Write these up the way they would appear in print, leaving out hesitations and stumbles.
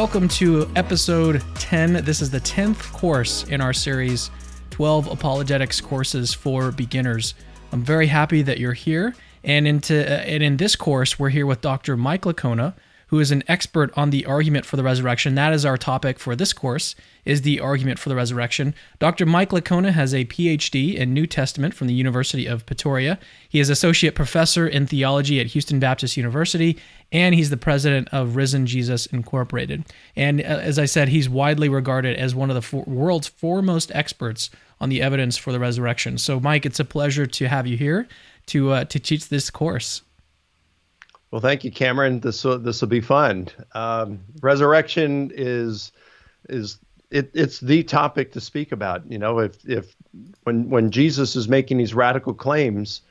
welcome to episode 10. This is the 10th course in our series, 12 Apologetics Courses for Beginners. I'm very happy that you're here. And in this course, we're here with Dr. Mike Licona, who is an expert on the argument for the resurrection. That is our topic for this course, is the argument for the resurrection. Dr. Mike Licona has a PhD in New Testament from the University of Pretoria. He is associate professor in theology at Houston Baptist University, and he's the president of Risen Jesus Incorporated. And as I said, he's widely regarded as one of the world's foremost experts on the evidence for the resurrection. So, Mike, it's a pleasure to have you here to teach this course. Well, thank you, Cameron. This will be fun. Resurrection is it's the topic to speak about. You know, if when Jesus is making these radical claims,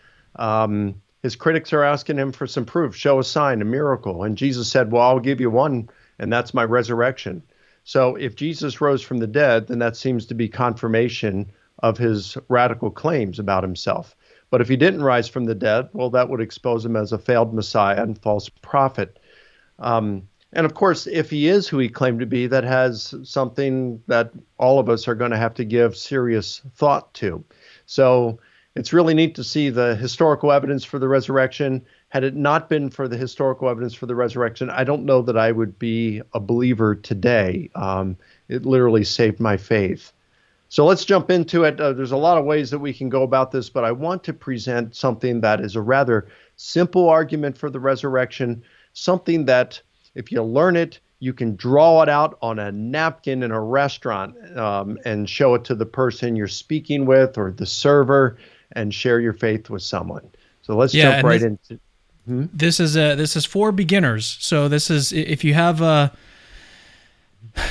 his critics are asking him for some proof, show a sign, a miracle, and Jesus said, "Well, I'll give you one, and that's my resurrection." So, if Jesus rose from the dead, then that seems to be confirmation of his radical claims about himself. But if he didn't rise from the dead, well, that would expose him as a failed Messiah and false prophet. And of course, if he is who he claimed to be, that has something that all of us are going to have to give serious thought to. So it's really neat to see the historical evidence for the resurrection. Had it not been for the historical evidence for the resurrection, I don't know that I would be a believer today. It literally saved my faith. So let's jump into it. There's a lot of ways that we can go about this, but I want to present something that is a rather simple argument for the resurrection, something that if you learn it, you can draw it out on a napkin in a restaurant and show it to the person you're speaking with or the server and share your faith with someone. So let's jump right into. This is for beginners. So this is, if you have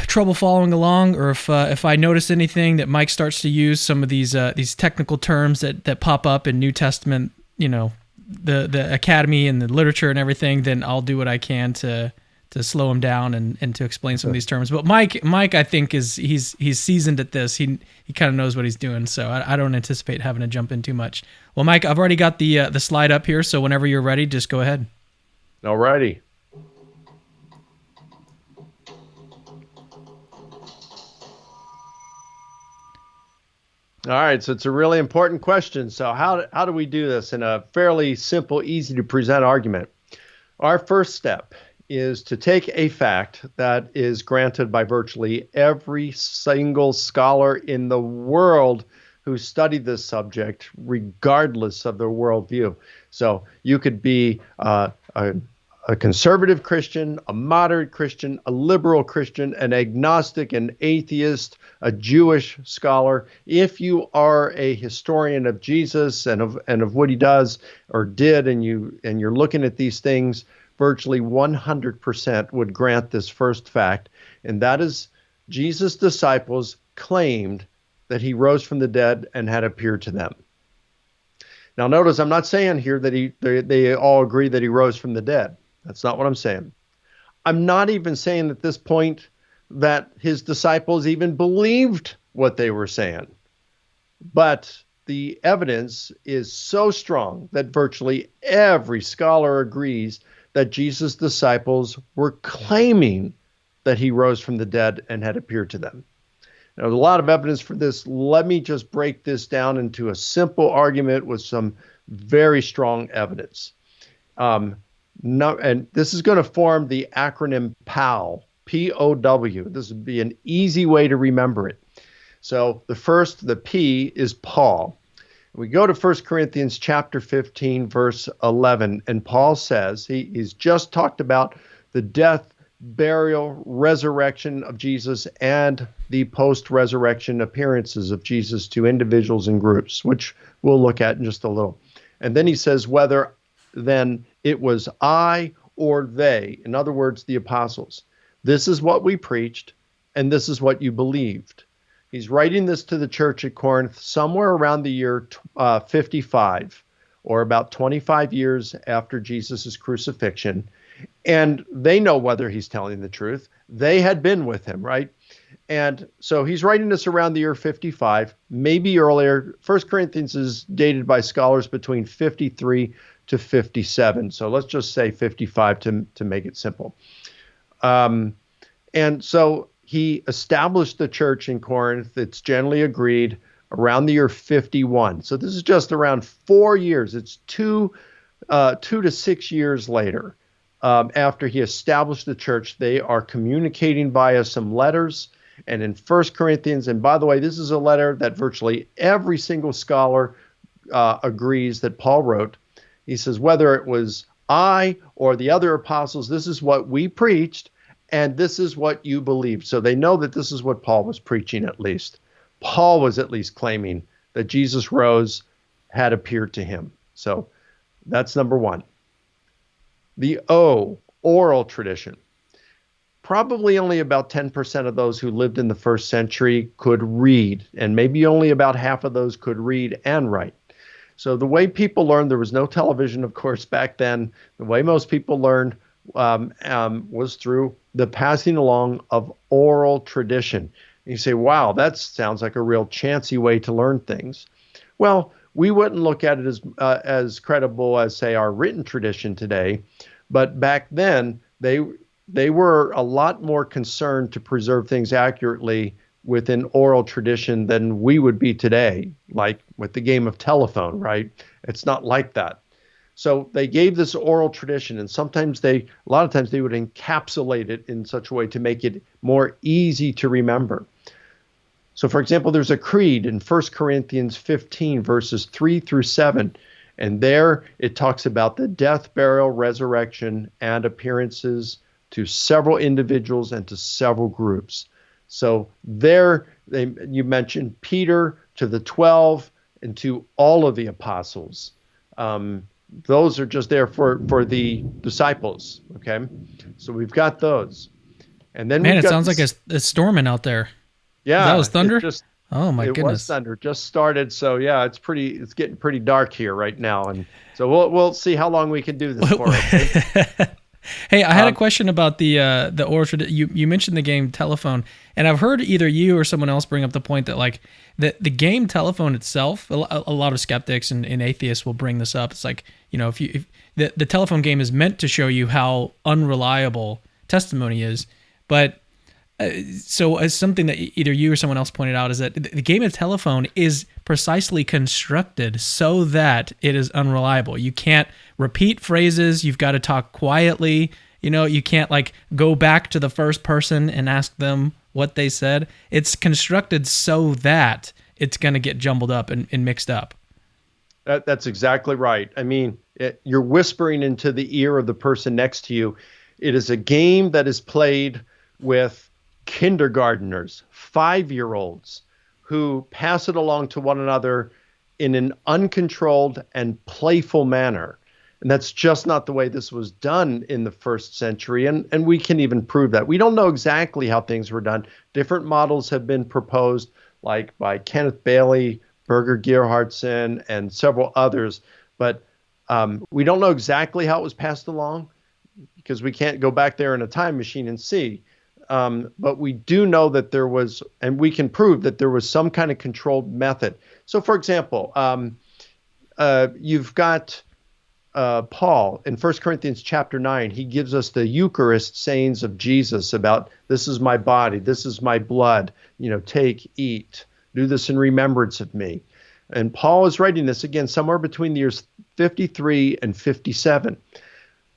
trouble following along, or if I notice anything that Mike starts to use some of these technical terms that pop up in New Testament, you know, the academy and the literature and everything, then I'll do what I can to slow him down and to explain some of these terms. But Mike, I think he's seasoned at this. He kind of knows what he's doing, so I don't anticipate having to jump in too much. Well, Mike, I've already got the slide up here, so whenever you're ready, just go ahead. All righty. All right, so it's a really important question. So how do we do this in a fairly simple, easy to present argument? Our first step is to take a fact that is granted by virtually every single scholar in the world who studied this subject, regardless of their worldview. So you could be a conservative Christian, a moderate Christian, a liberal Christian, an agnostic, an atheist, a Jewish scholar. If you are a historian of Jesus and of what he does or did, and you're looking at these things, virtually 100% would grant this first fact, and that is Jesus' disciples claimed that he rose from the dead and had appeared to them. Now, notice I'm not saying here that they all agree that he rose from the dead. That's not what I'm saying. I'm not even saying at this point that his disciples even believed what they were saying. But the evidence is so strong that virtually every scholar agrees that Jesus' disciples were claiming that he rose from the dead and had appeared to them. Now, there's a lot of evidence for this. Let me just break this down into a simple argument with some very strong evidence. And this is going to form the acronym POW, P-O-W. This would be an easy way to remember it. So the P is Paul. We go to 1 Corinthians chapter 15, verse 11, and Paul says, he's just talked about the death, burial, resurrection of Jesus, and the post-resurrection appearances of Jesus to individuals and groups, which we'll look at in just a little. And then he says, whether then it was I or they, in other words, the apostles. This is what we preached, and this is what you believed. He's writing this to the church at Corinth somewhere around the year 55, or about 25 years after Jesus' crucifixion. And they know whether he's telling the truth. They had been with him, right? And so he's writing this around the year 55, maybe earlier. 1 Corinthians is dated by scholars between 53 to 57. So let's just say 55 to make it simple. And so he established the church in Corinth. It's generally agreed around the year 51. So this is just around 4 years. It's 2 to 6 years later. After he established the church, they are communicating via some letters. And in 1 Corinthians, and by the way, this is a letter that virtually every single scholar agrees that Paul wrote. He says, whether it was I or the other apostles, this is what we preached, and this is what you believed. So they know that this is what Paul was preaching, at least. Paul was at least claiming that Jesus rose, had appeared to him. So that's number one. The O, oral tradition. Probably only about 10% of those who lived in the first century could read, and maybe only about half of those could read and write. So the way people learned, there was no television, of course, back then. The way most people learned was through the passing along of oral tradition. And you say, wow, that sounds like a real chancy way to learn things. Well, we wouldn't look at it as credible as, say, our written tradition today. But back then, they were a lot more concerned to preserve things accurately within oral tradition than we would be today, like with the game of telephone, right? It's not like that. So they gave this oral tradition, and a lot of times they would encapsulate it in such a way to make it more easy to remember. So for example, there's a creed in 1 Corinthians 15, verses 3 through 7. And there it talks about the death, burial, resurrection, and appearances to several individuals and to several groups. So there, you mentioned Peter to the 12 and to all of the apostles. Those are just there for the disciples. Okay, so we've got those, and then man, it sounds like it's storming out there. Yeah, that was thunder. Oh my goodness, it was thunder. Just started, so yeah, it's getting pretty dark here right now, and so we'll see how long we can do this for. Okay? Hey, I had a question about the oral tradition. You mentioned the game telephone, and I've heard either you or someone else bring up the point that like the game telephone itself, a lot of skeptics and atheists will bring this up. It's like, you know, if the telephone game is meant to show you how unreliable testimony is, but so as something that either you or someone else pointed out is that the game of telephone is precisely constructed so that it is unreliable. You can't repeat phrases. You've got to talk quietly. You know, you can't like go back to the first person and ask them what they said. It's constructed so that it's going to get jumbled up and mixed up. That's exactly right. I mean, you're whispering into the ear of the person next to you. It is a game that is played with kindergarteners, 5-year-olds, who pass it along to one another in an uncontrolled and playful manner. And that's just not the way this was done in the first century. And we can even prove that. We don't know exactly how things were done. Different models have been proposed, like by Kenneth Bailey, Birger Gerhardsen, and several others. But we don't know exactly how it was passed along because we can't go back there in a time machine and see. But we do know that there was, and we can prove that there was some kind of controlled method. So, for example, you've got Paul in 1 Corinthians chapter 9. He gives us the Eucharist sayings of Jesus about, this is my body, this is my blood, you know, take, eat, do this in remembrance of me. And Paul is writing this again somewhere between the years 53 and 57.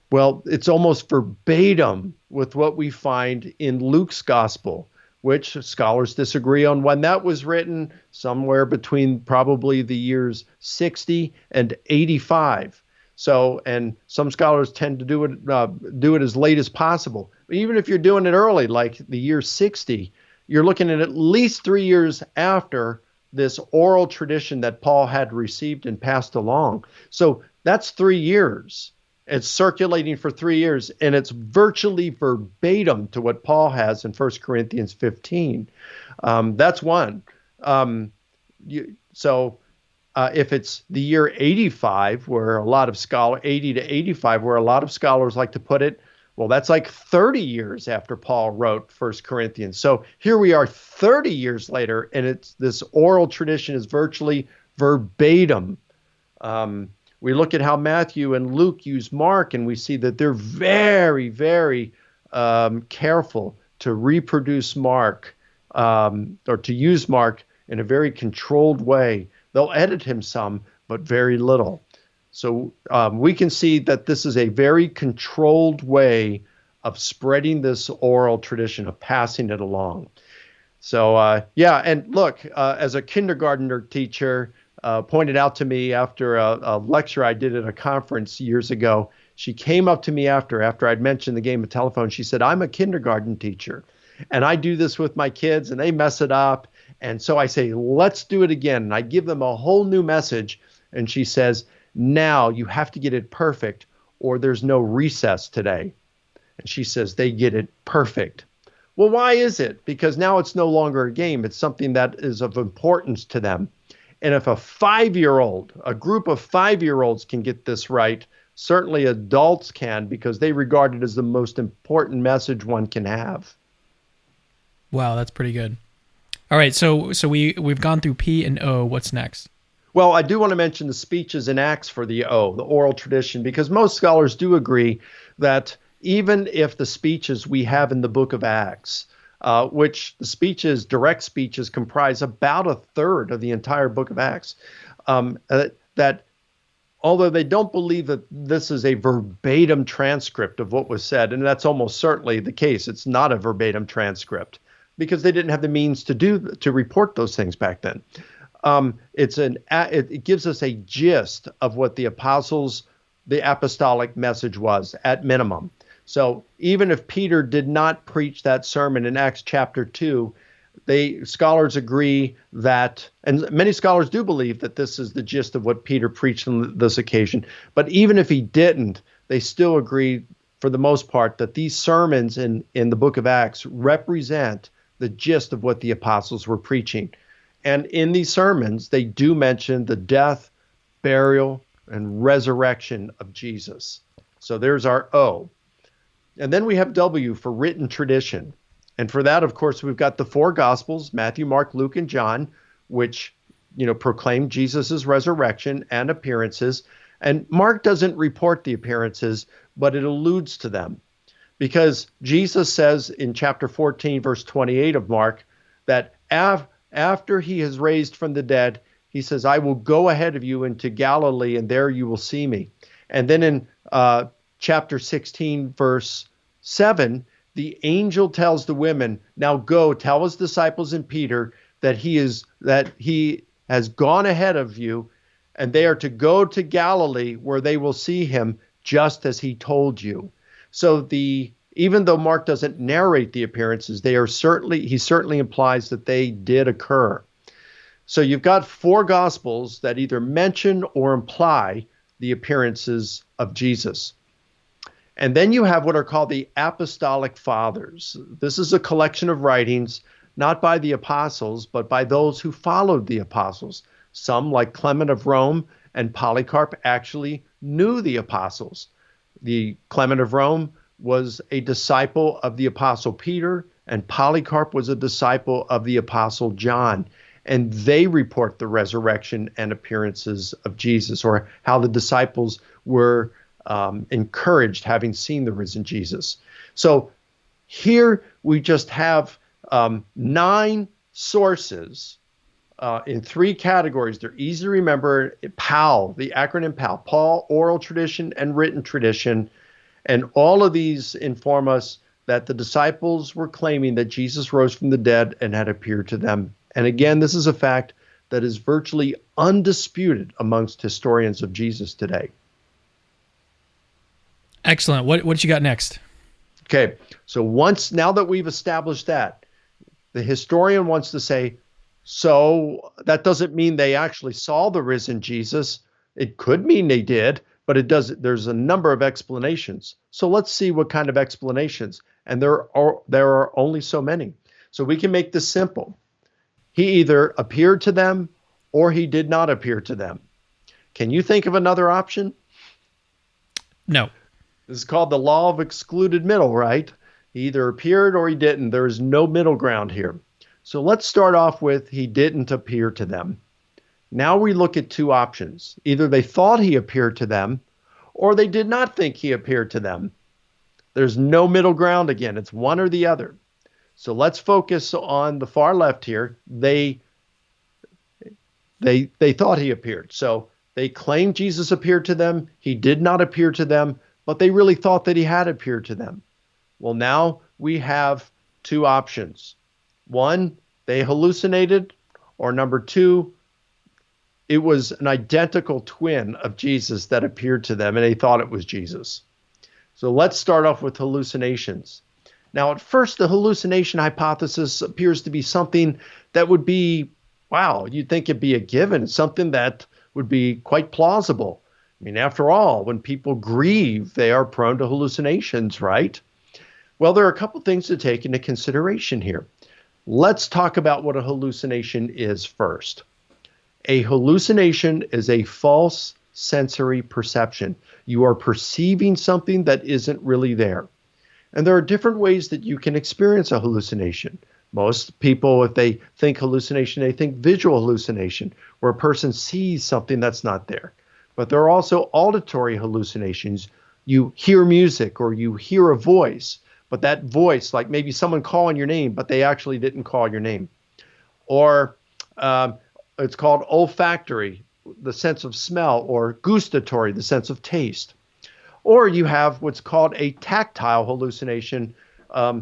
Well, it's almost verbatim with what we find in Luke's gospel, which scholars disagree on when that was written, somewhere between probably the years 60 and 85. So, and some scholars tend to do it as late as possible. But even if you're doing it early, like the year 60, you're looking at least 3 years after this oral tradition that Paul had received and passed along. So that's 3 years. It's circulating for 3 years, and it's virtually verbatim to what Paul has in 1 Corinthians 15. That's one. If it's the year 85, where a lot of 80 to 85, where a lot of scholars like to put it, well, that's like 30 years after Paul wrote 1 Corinthians. So here we are 30 years later, and this oral tradition is virtually verbatim. We look at how Matthew and Luke use Mark, and we see that they're very, very careful to reproduce Mark or to use Mark in a very controlled way. They'll edit him some, but very little. So we can see that this is a very controlled way of spreading this oral tradition, of passing it along. So, yeah, and look, as a kindergartner teacher pointed out to me after a lecture I did at a conference years ago, she came up to me after I'd mentioned the game of telephone. She said, I'm a kindergarten teacher, and I do this with my kids, and they mess it up. And so I say, let's do it again. And I give them a whole new message. And she says, now you have to get it perfect, or there's no recess today. And she says, they get it perfect. Well, why is it? Because now it's no longer a game. It's something that is of importance to them. And if a 5-year-old, a group of 5-year-olds can get this right, certainly adults can, because they regard it as the most important message one can have. Wow, that's pretty good. All right, so we've gone through P and O. What's next? Well, I do want to mention the speeches and acts for the O, the oral tradition, because most scholars do agree that even if the speeches we have in the book of Acts, which the speeches, direct speeches, comprise about a third of the entire book of Acts, that although they don't believe that this is a verbatim transcript of what was said, and that's almost certainly the case, it's not a verbatim transcript, because they didn't have the means to report those things back then. It gives us a gist of what the apostles, the apostolic message was at minimum. So even if Peter did not preach that sermon in Acts chapter 2, scholars agree that, and many scholars do believe that this is the gist of what Peter preached on this occasion. But even if he didn't, they still agree for the most part that these sermons in the book of Acts represent the gist of what the apostles were preaching. And in these sermons, they do mention the death, burial, and resurrection of Jesus. So there's our O. And then we have W for written tradition. And for that, of course, we've got the 4 Gospels, Matthew, Mark, Luke, and John, which, proclaim Jesus's resurrection and appearances. And Mark doesn't report the appearances, but it alludes to them. Because Jesus says in chapter 14, verse 28 of Mark, that after he has raised from the dead, he says, I will go ahead of you into Galilee, and there you will see me. And then in chapter 16, verse 7, the angel tells the women, now go tell his disciples and Peter that he has gone ahead of you, and they are to go to Galilee where they will see him just as he told you. So even though Mark doesn't narrate the appearances, he certainly implies that they did occur. So you've got 4 Gospels that either mention or imply the appearances of Jesus. And then you have what are called the Apostolic Fathers. This is a collection of writings, not by the apostles, but by those who followed the apostles. Some, like Clement of Rome and Polycarp, actually knew the apostles. The Clement of Rome was a disciple of the apostle Peter, and Polycarp was a disciple of the apostle John. And they report the resurrection and appearances of Jesus, or how the disciples were encouraged having seen the risen Jesus. So here we just have 9 sources in 3 categories. They're easy to remember. PAL, the acronym PAL, Paul, oral tradition, and written tradition. And all of these inform us that the disciples were claiming that Jesus rose from the dead and had appeared to them. And again, this is a fact that is virtually undisputed amongst historians of Jesus today. Excellent. What you got next? Okay, so now that we've established that, the historian wants to say, so that doesn't mean they actually saw the risen Jesus. It could mean they did, but there's a number of explanations. So let's see what kind of explanations. And there are only so many. So we can make this simple. He either appeared to them or he did not appear to them. Can you think of another option? No. This is called the law of excluded middle, right? He either appeared or he didn't. There is no middle ground here. So let's start off with he didn't appear to them. Now we look at 2 options. Either they thought he appeared to them or they did not think he appeared to them. There's no middle ground again. It's one or the other. So let's focus on the far left here. They thought he appeared. So they claimed Jesus appeared to them. He did not appear to them, but they really thought that he had appeared to them. Well, now we have two options. One, they hallucinated, or number two, it was an identical twin of Jesus that appeared to them, and they thought it was Jesus. So let's start off with hallucinations. Now, at first, the hallucination hypothesis appears to be something that would be, wow, you'd think it'd be a given, something that would be quite plausible. I mean, after all, when people grieve, they are prone to hallucinations, right? Well, there are a couple things to take into consideration here. Let's talk about what a hallucination is first. A hallucination is a false sensory perception. You are perceiving something that isn't really there. And there are different ways that you can experience a hallucination. Most people, if they think hallucination, they think visual hallucination, where a person sees something that's not there. But there are also auditory hallucinations. You hear music or you hear a voice, but that voice, like maybe someone calling your name, but they actually didn't call your name. Or it's called olfactory, the sense of smell, or gustatory, the sense of taste. Or you have what's called a tactile hallucination, a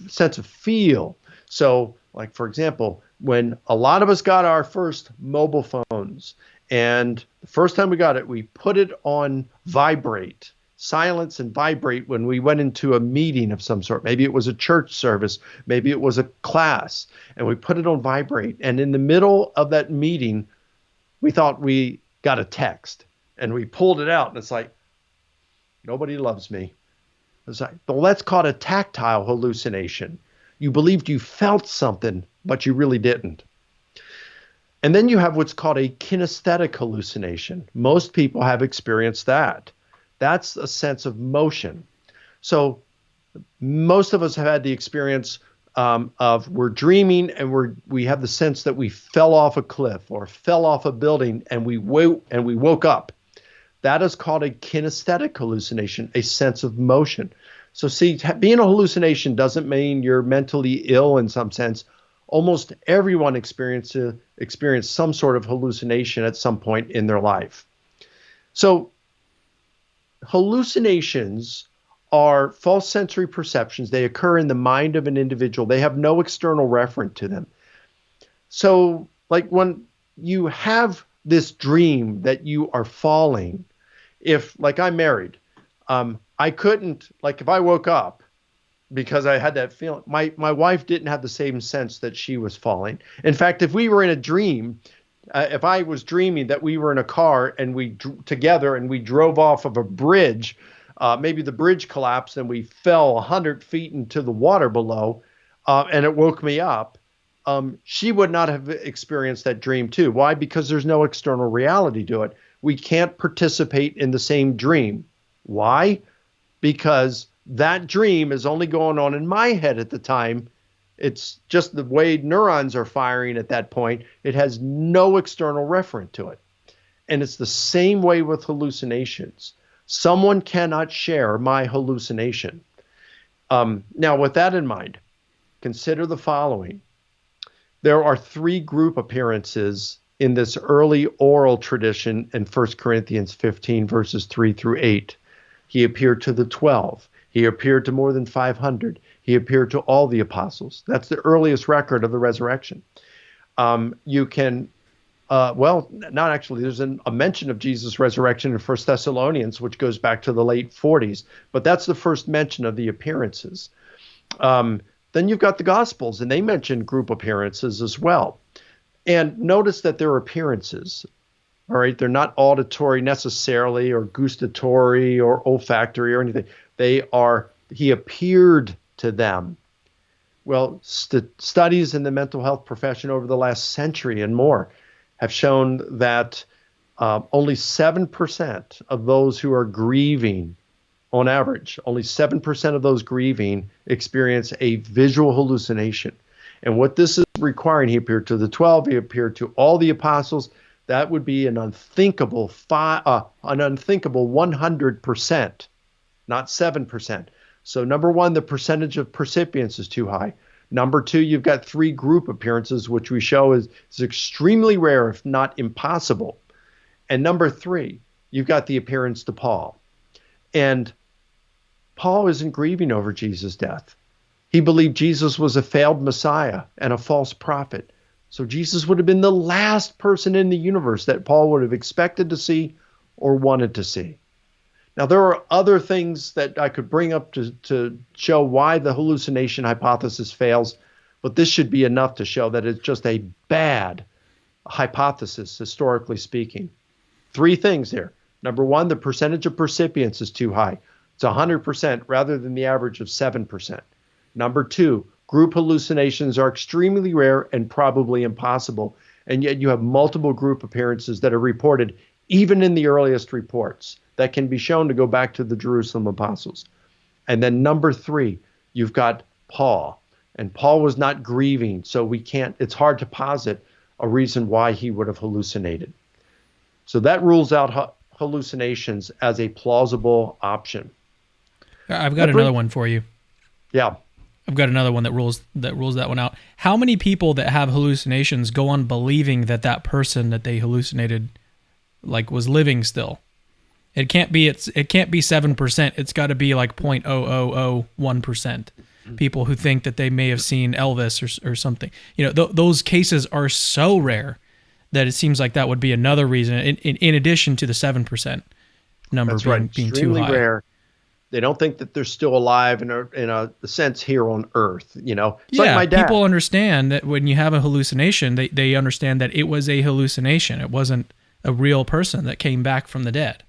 sense of feel. So, like, for example, when a lot of us got our first mobile phones, and the first time we got it, we put it on vibrate, silence and vibrate when we went into a meeting of some sort. Maybe it was a church service, maybe it was a class, and we put it on vibrate. And in the middle of that meeting, we thought we got a text, and we pulled it out, and it's like, nobody loves me. It's like, well, that's called a tactile hallucination. You believed you felt something, but you really didn't. And then you have what's called a kinesthetic hallucination. Most people have experienced that. That's a sense of motion. So most of us have had the experience of we're dreaming and we have the sense that we fell off a cliff or fell off a building and we woke up. That is called a kinesthetic hallucination, a sense of motion. So see, being a hallucination doesn't mean you're mentally ill in some sense. Almost everyone experienced some sort of hallucination at some point in their life. So hallucinations are false sensory perceptions. They occur in the mind of an individual. They have no external referent to them. So like when you have this dream that you are falling, if like I'm married, I couldn't, like if I woke up because I had that feeling, my wife didn't have the same sense that she was falling. In fact, if we were in a dream, if I was dreaming that we were in a car and we together and we drove off of a bridge, maybe the bridge collapsed and we fell 100 feet into the water below, and it woke me up, she would not have experienced that dream too. Why? Because there's no external reality to it. We can't participate in the same dream. Why? Because that dream is only going on in my head at the time. It's just the way neurons are firing at that point. It has no external referent to it. And it's the same way with hallucinations. Someone cannot share my hallucination. Now, with that in mind, consider the following. There are 3 group appearances in this early oral tradition in 1 Corinthians 15, verses 3 through 8. He appeared to the 12. He appeared to more than 500. He appeared to all the apostles. That's the earliest record of the resurrection. You can, not actually, there's a mention of Jesus' resurrection in 1 Thessalonians, which goes back to the late 40s, but that's the first mention of the appearances. Then you've got the Gospels, and they mention group appearances as well. And notice that they're appearances, all right? They're not auditory necessarily or gustatory or olfactory or anything. He appeared to them. Well, studies in the mental health profession over the last century and more have shown that only 7% of those who are grieving, on average, only 7% of those grieving experience a visual hallucination. And what this is requiring, he appeared to the 12, he appeared to all the apostles. That would be an unthinkable 100%, not 7%. So number one, the percentage of percipients is too high. Number two, you've got 3 group appearances, which we show is extremely rare, if not impossible. And number 3, you've got the appearance to Paul. And Paul isn't grieving over Jesus' death. He believed Jesus was a failed Messiah and a false prophet. So Jesus would have been the last person in the universe that Paul would have expected to see or wanted to see. Now, there are other things that I could bring up to show why the hallucination hypothesis fails, but this should be enough to show that it's just a bad hypothesis, historically speaking. 3 things there. Number one, the percentage of percipients is too high. It's 100% rather than the average of 7%. Number 2, group hallucinations are extremely rare and probably impossible, and yet you have multiple group appearances that are reported even in the earliest reports that can be shown to go back to the Jerusalem apostles. And then number 3, you've got Paul, and Paul was not grieving, so it's hard to posit a reason why he would have hallucinated. So that rules out hallucinations as a plausible option. I've got another one for you. Yeah. I've got another one that rules that one out. How many people that have hallucinations go on believing that person that they hallucinated was living still? It can't be 7%. It's got to be like 0.0001% people who think that they may have seen Elvis or something. Those cases are so rare that it seems like that would be another reason in addition to the 7% number. That's being right. too Extremely high. Rare. They don't think that they're still alive in a sense here on Earth. It's like my dad. People understand that when you have a hallucination, they understand that it was a hallucination. It wasn't a real person that came back from the dead.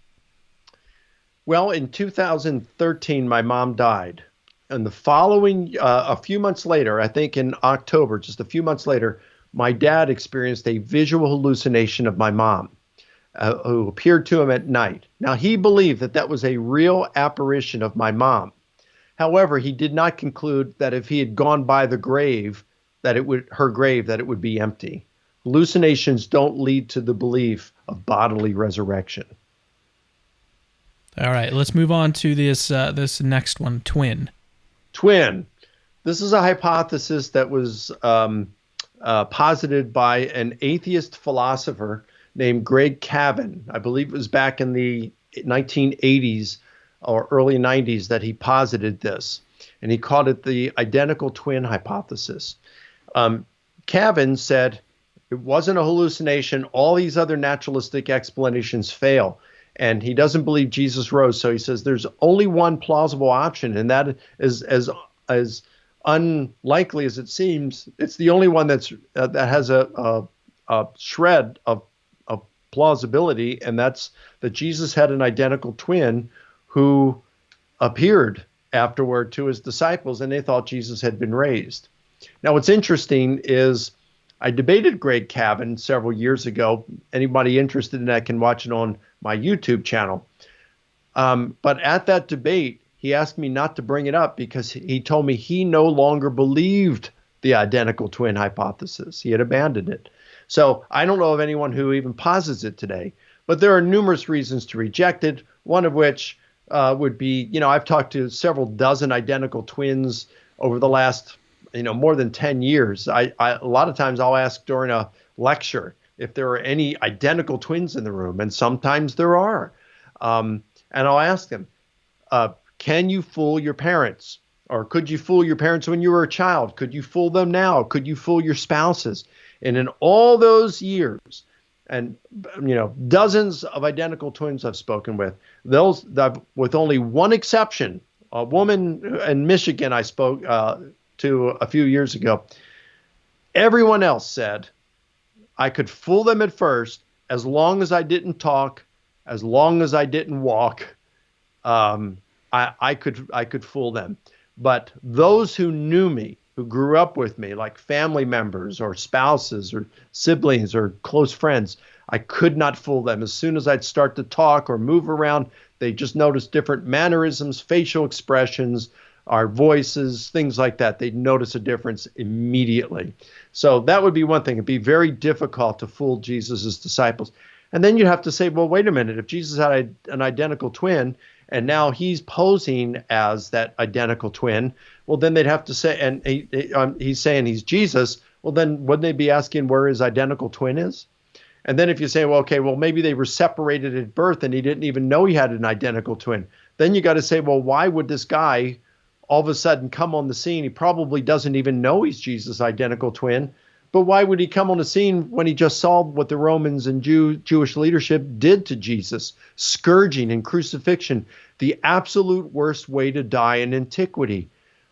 Well, in 2013, my mom died. And the following, a few months later, I think in October, just a few months later, my dad experienced a visual hallucination of my mom. Who appeared to him at night. Now, he believed that was a real apparition of my mom. However, he did not conclude that if he had gone by the grave, her grave, that it would be empty. Hallucinations don't lead to the belief of bodily resurrection. All right, let's move on to this next one, twin. Twin. This is a hypothesis that was posited by an atheist philosopher named Greg Cavan. I believe it was back in the 1980s or early 90s that he posited this, and he called it the identical twin hypothesis. Cavan said it wasn't a hallucination. All these other naturalistic explanations fail, and he doesn't believe Jesus rose. So he says there's only one plausible option, and that is as unlikely as it seems. It's the only one that has a shred of plausibility, and that's that Jesus had an identical twin who appeared afterward to his disciples, and they thought Jesus had been raised. Now, what's interesting is I debated Greg Cavan several years ago. Anybody interested in that can watch it on my YouTube channel. But at that debate, he asked me not to bring it up because he told me he no longer believed the identical twin hypothesis. He had abandoned it. So I don't know of anyone who even posits it today, but there are numerous reasons to reject it, one of which would be, I've talked to several dozen identical twins over the last, more than 10 years. A lot of times I'll ask during a lecture if there are any identical twins in the room, and sometimes there are. And I'll ask them, can you fool your parents? Or could you fool your parents when you were a child? Could you fool them now? Could you fool your spouses? And in all those years, and dozens of identical twins I've spoken with, with only one exception, a woman in Michigan I spoke to a few years ago, everyone else said I could fool them at first as long as I didn't talk, as long as I didn't walk. I could fool them. But those who knew me, who grew up with me, like family members or spouses or siblings or close friends, I could not fool them. As soon as I'd start to talk or move around, they just noticed different mannerisms, facial expressions, our voices, things like that. They'd notice a difference immediately. So that would be one thing. It'd be very difficult to fool Jesus's disciples. And then you'd have to say, well, wait a minute. If Jesus had an identical twin and now he's posing as that identical twin, well, then they'd have to say, and he's saying he's Jesus, well, then wouldn't they be asking where his identical twin is? And then if you say, well, okay, well, maybe they were separated at birth and he didn't even know he had an identical twin. Then you got to say, well, why would this guy all of a sudden come on the scene? He probably doesn't even know he's Jesus' identical twin. But why would he come on the scene when he just saw what the Romans and Jewish leadership did to Jesus? Scourging and crucifixion, the absolute worst way to die in antiquity.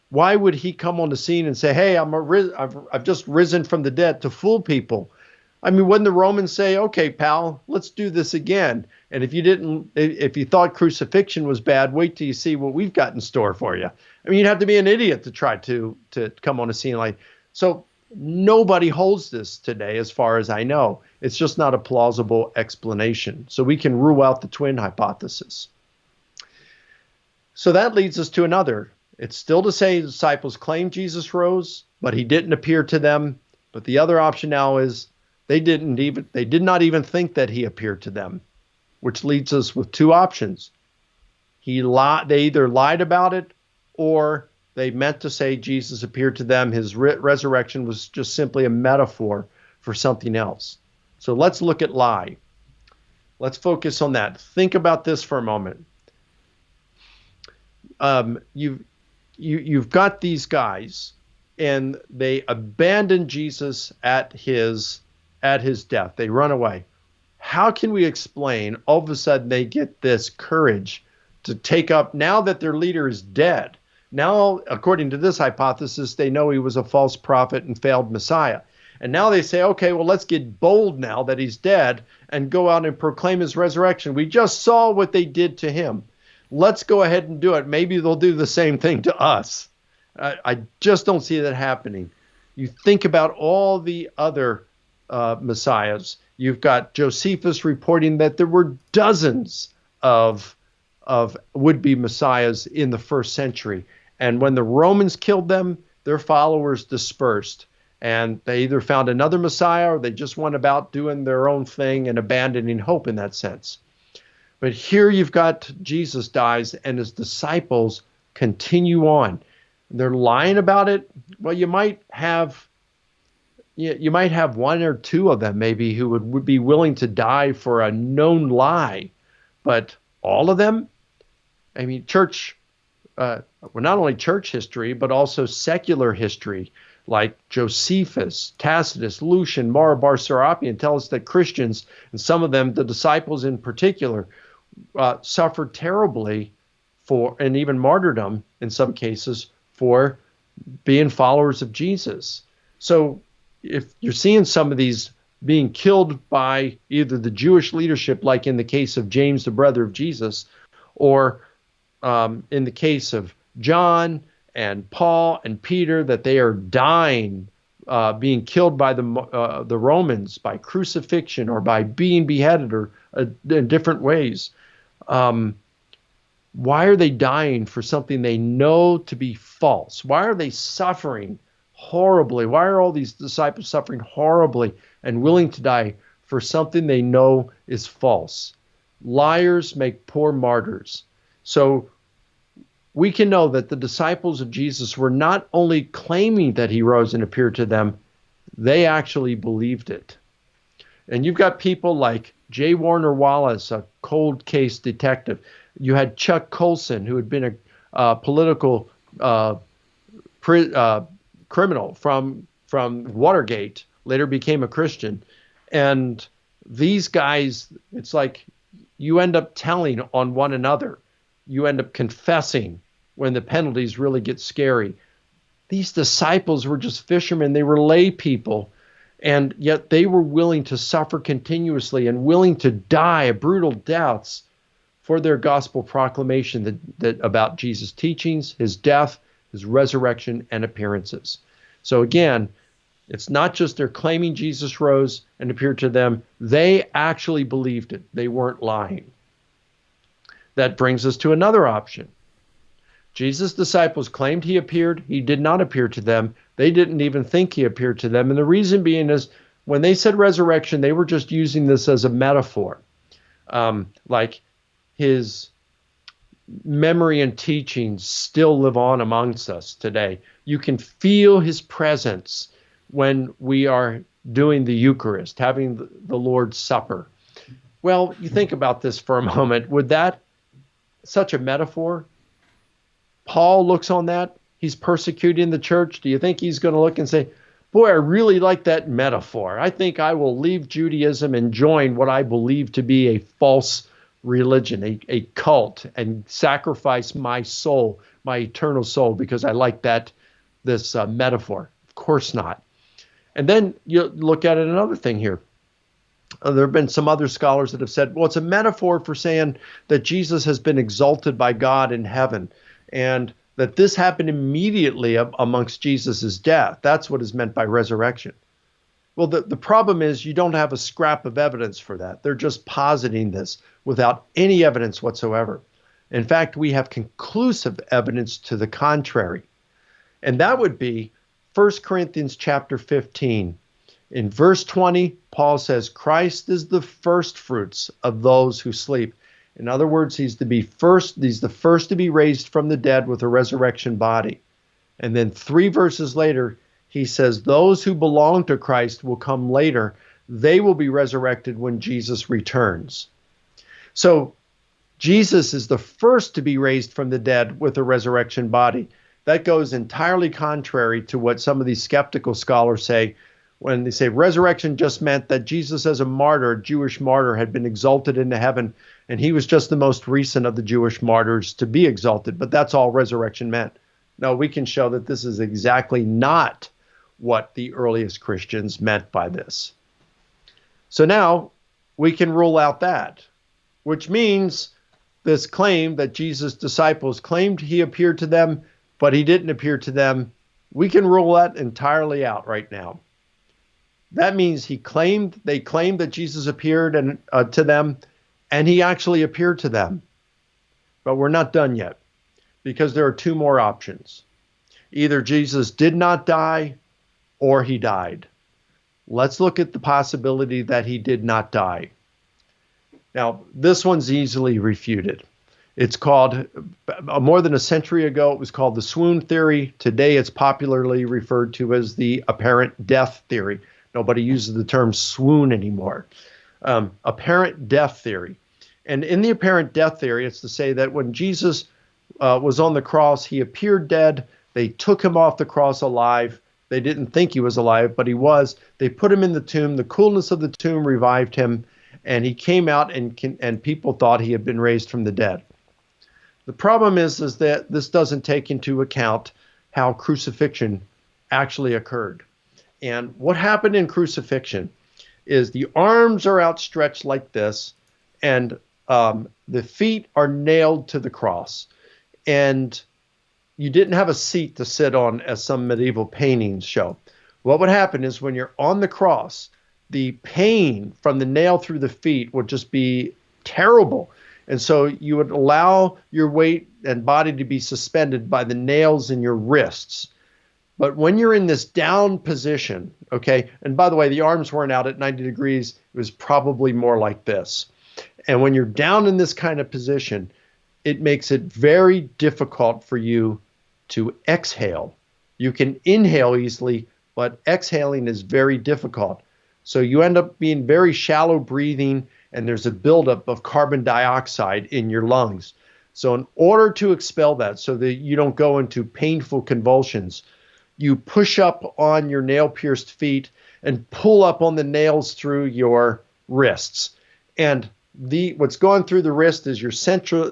Why would he come on the scene and say, hey, I've just risen from the dead, to fool people? I mean, wouldn't the Romans say, okay, pal, let's do this again? And if you thought crucifixion was bad, wait till you see what we've got in store for you. I mean, you'd have to be an idiot to try to come on a scene like. So nobody holds this today, as far as I know. It's just not a plausible explanation. So we can rule out the twin hypothesis. So that leads us to another. It's still to say the disciples claimed Jesus rose, but he didn't appear to them. But the other option now is they did not even think that he appeared to them, which leads us with two options. They either lied about it, or they meant to say Jesus appeared to them. His resurrection was just simply a metaphor for something else. So let's look at lie. Let's focus on that. Think about this for a moment. You've got these guys, and they abandon Jesus at his death. They run away. How can we explain all of a sudden they get this courage to take up, now that their leader is dead? Now, according to this hypothesis, they know he was a false prophet and failed Messiah. And now they say, okay, well, let's get bold now that he's dead and go out and proclaim his resurrection. We just saw what they did to him. Let's go ahead and do it. Maybe they'll do the same thing to us. I just don't see that happening. You think about all the other messiahs. You've got Josephus reporting that there were dozens of would-be messiahs in the first century. And when the Romans killed them, their followers dispersed. And they either found another messiah or they just went about doing their own thing and abandoning hope in that sense. But here you've got Jesus dies and his disciples continue on. They're lying about it. Well, you might have one or two of them maybe who would be willing to die for a known lie. But all of them? I mean, well, not only church history, but also secular history, like Josephus, Tacitus, Lucian, Mara bar Serapion, tell us that Christians, and some of them, the disciples in particular, suffered terribly and even martyrdom in some cases, for being followers of Jesus. So if you're seeing some of these being killed by either the Jewish leadership, like in the case of James, the brother of Jesus, or in the case of John and Paul and Peter, that they are dying, being killed by the Romans by crucifixion or by being beheaded or in different ways. Why are they dying for something they know to be false? Why are they suffering horribly? Why are all these disciples suffering horribly and willing to die for something they know is false? Liars make poor martyrs. So we can know that the disciples of Jesus were not only claiming that he rose and appeared to them, they actually believed it. And you've got people like J. Warner Wallace, a cold case detective. You had Chuck Colson, who had been a political criminal from Watergate, later became a Christian. And these guys, it's like you end up telling on one another. You end up confessing when the penalties really get scary. These disciples were just fishermen. They were lay people. And yet they were willing to suffer continuously and willing to die brutal deaths for their gospel proclamation that about Jesus' teachings, his death, his resurrection, and appearances. So again, it's not just they're claiming Jesus rose and appeared to them. They actually believed it. They weren't lying. That brings us to another option. Jesus' disciples claimed he appeared. He did not appear to them. They didn't even think he appeared to them. And the reason being is when they said resurrection, they were just using this as a metaphor. Like his memory and teachings still live on amongst us today. You can feel his presence when we are doing the Eucharist, having the Lord's Supper. Well, you think about this for a moment. Would that, such a metaphor, Paul looks on that, he's persecuting the church. Do you think he's going to look and say, boy, I really like that metaphor. I think I will leave Judaism and join what I believe to be a false religion, a cult, and sacrifice my soul, my eternal soul, because I like this metaphor? Of course not. And then you look at it, another thing here. There have been some other scholars that have said, well, it's a metaphor for saying that Jesus has been exalted by God in heaven, and that this happened immediately amongst Jesus's death. That's what is meant by resurrection. Well, the problem is you don't have a scrap of evidence for that. They're just positing this without any evidence whatsoever. In fact, we have conclusive evidence to the contrary. And that would be 1 Corinthians chapter 15. In verse 20, Paul says, Christ is the first fruits of those who sleep. In other words, he's the first to be raised from the dead with a resurrection body. And then 3 verses later, he says, those who belong to Christ will come later. They will be resurrected when Jesus returns. So Jesus is the first to be raised from the dead with a resurrection body. That goes entirely contrary to what some of these skeptical scholars say when they say resurrection just meant that Jesus as a martyr, a Jewish martyr, had been exalted into heaven, and he was just the most recent of the Jewish martyrs to be exalted. But that's all resurrection meant. No, we can show that this is exactly not what the earliest Christians meant by this. So now we can rule out that, which means this claim that Jesus' disciples claimed he appeared to them, but he didn't appear to them. We can rule that entirely out right now. That means they claimed that Jesus appeared to them, and he actually appeared to them. But we're not done yet, because there are 2 more options. Either Jesus did not die, or he died. Let's look at the possibility that he did not die. Now, this one's easily refuted. It's called, more than a century ago, it was called the swoon theory. Today, it's popularly referred to as the apparent death theory. Nobody uses the term swoon anymore. Apparent death theory. And in the apparent death theory, it's to say that when Jesus was on the cross, he appeared dead. They took him off the cross alive. They didn't think he was alive, but he was. They put him in the tomb. The coolness of the tomb revived him, and he came out, and people thought he had been raised from the dead. The problem is that this doesn't take into account how crucifixion actually occurred. And what happened in crucifixion is the arms are outstretched like this, and the feet are nailed to the cross. And you didn't have a seat to sit on, as some medieval paintings show. What would happen is when you're on the cross, the pain from the nail through the feet would just be terrible. And so you would allow your weight and body to be suspended by the nails in your wrists. But when you're in this down position, okay, and by the way, the arms weren't out at 90 degrees. It was probably more like this. And when you're down in this kind of position, it makes it very difficult for you to exhale. You can inhale easily, but exhaling is very difficult. So you end up being very shallow breathing, and there's a buildup of carbon dioxide in your lungs. So in order to expel that so that you don't go into painful convulsions, you push up on your nail-pierced feet and pull up on the nails through your wrists. And what's going through the wrist is your sensory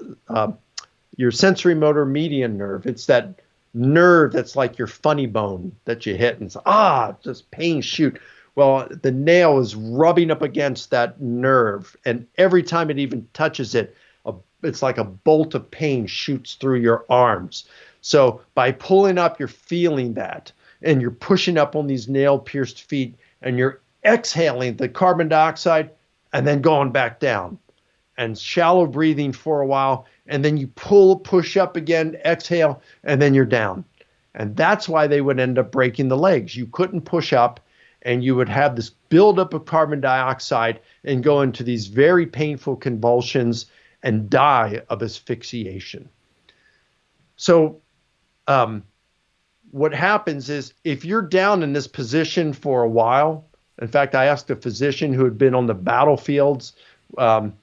motor median nerve. It's that nerve that's like your funny bone that you hit, and it's, just pain shoot. Well, the nail is rubbing up against that nerve, and every time it even touches it, it's like a bolt of pain shoots through your arms. So by pulling up, you're feeling that, and you're pushing up on these nail-pierced feet, and you're exhaling the carbon dioxide and then going back down, and shallow breathing for a while, and then you push up again, exhale, and then you're down. And that's why they would end up breaking the legs. You couldn't push up, and you would have this buildup of carbon dioxide and go into these very painful convulsions and die of asphyxiation. So um, what happens is if you're down in this position for a while, in fact, I asked a physician who had been on the battlefields, and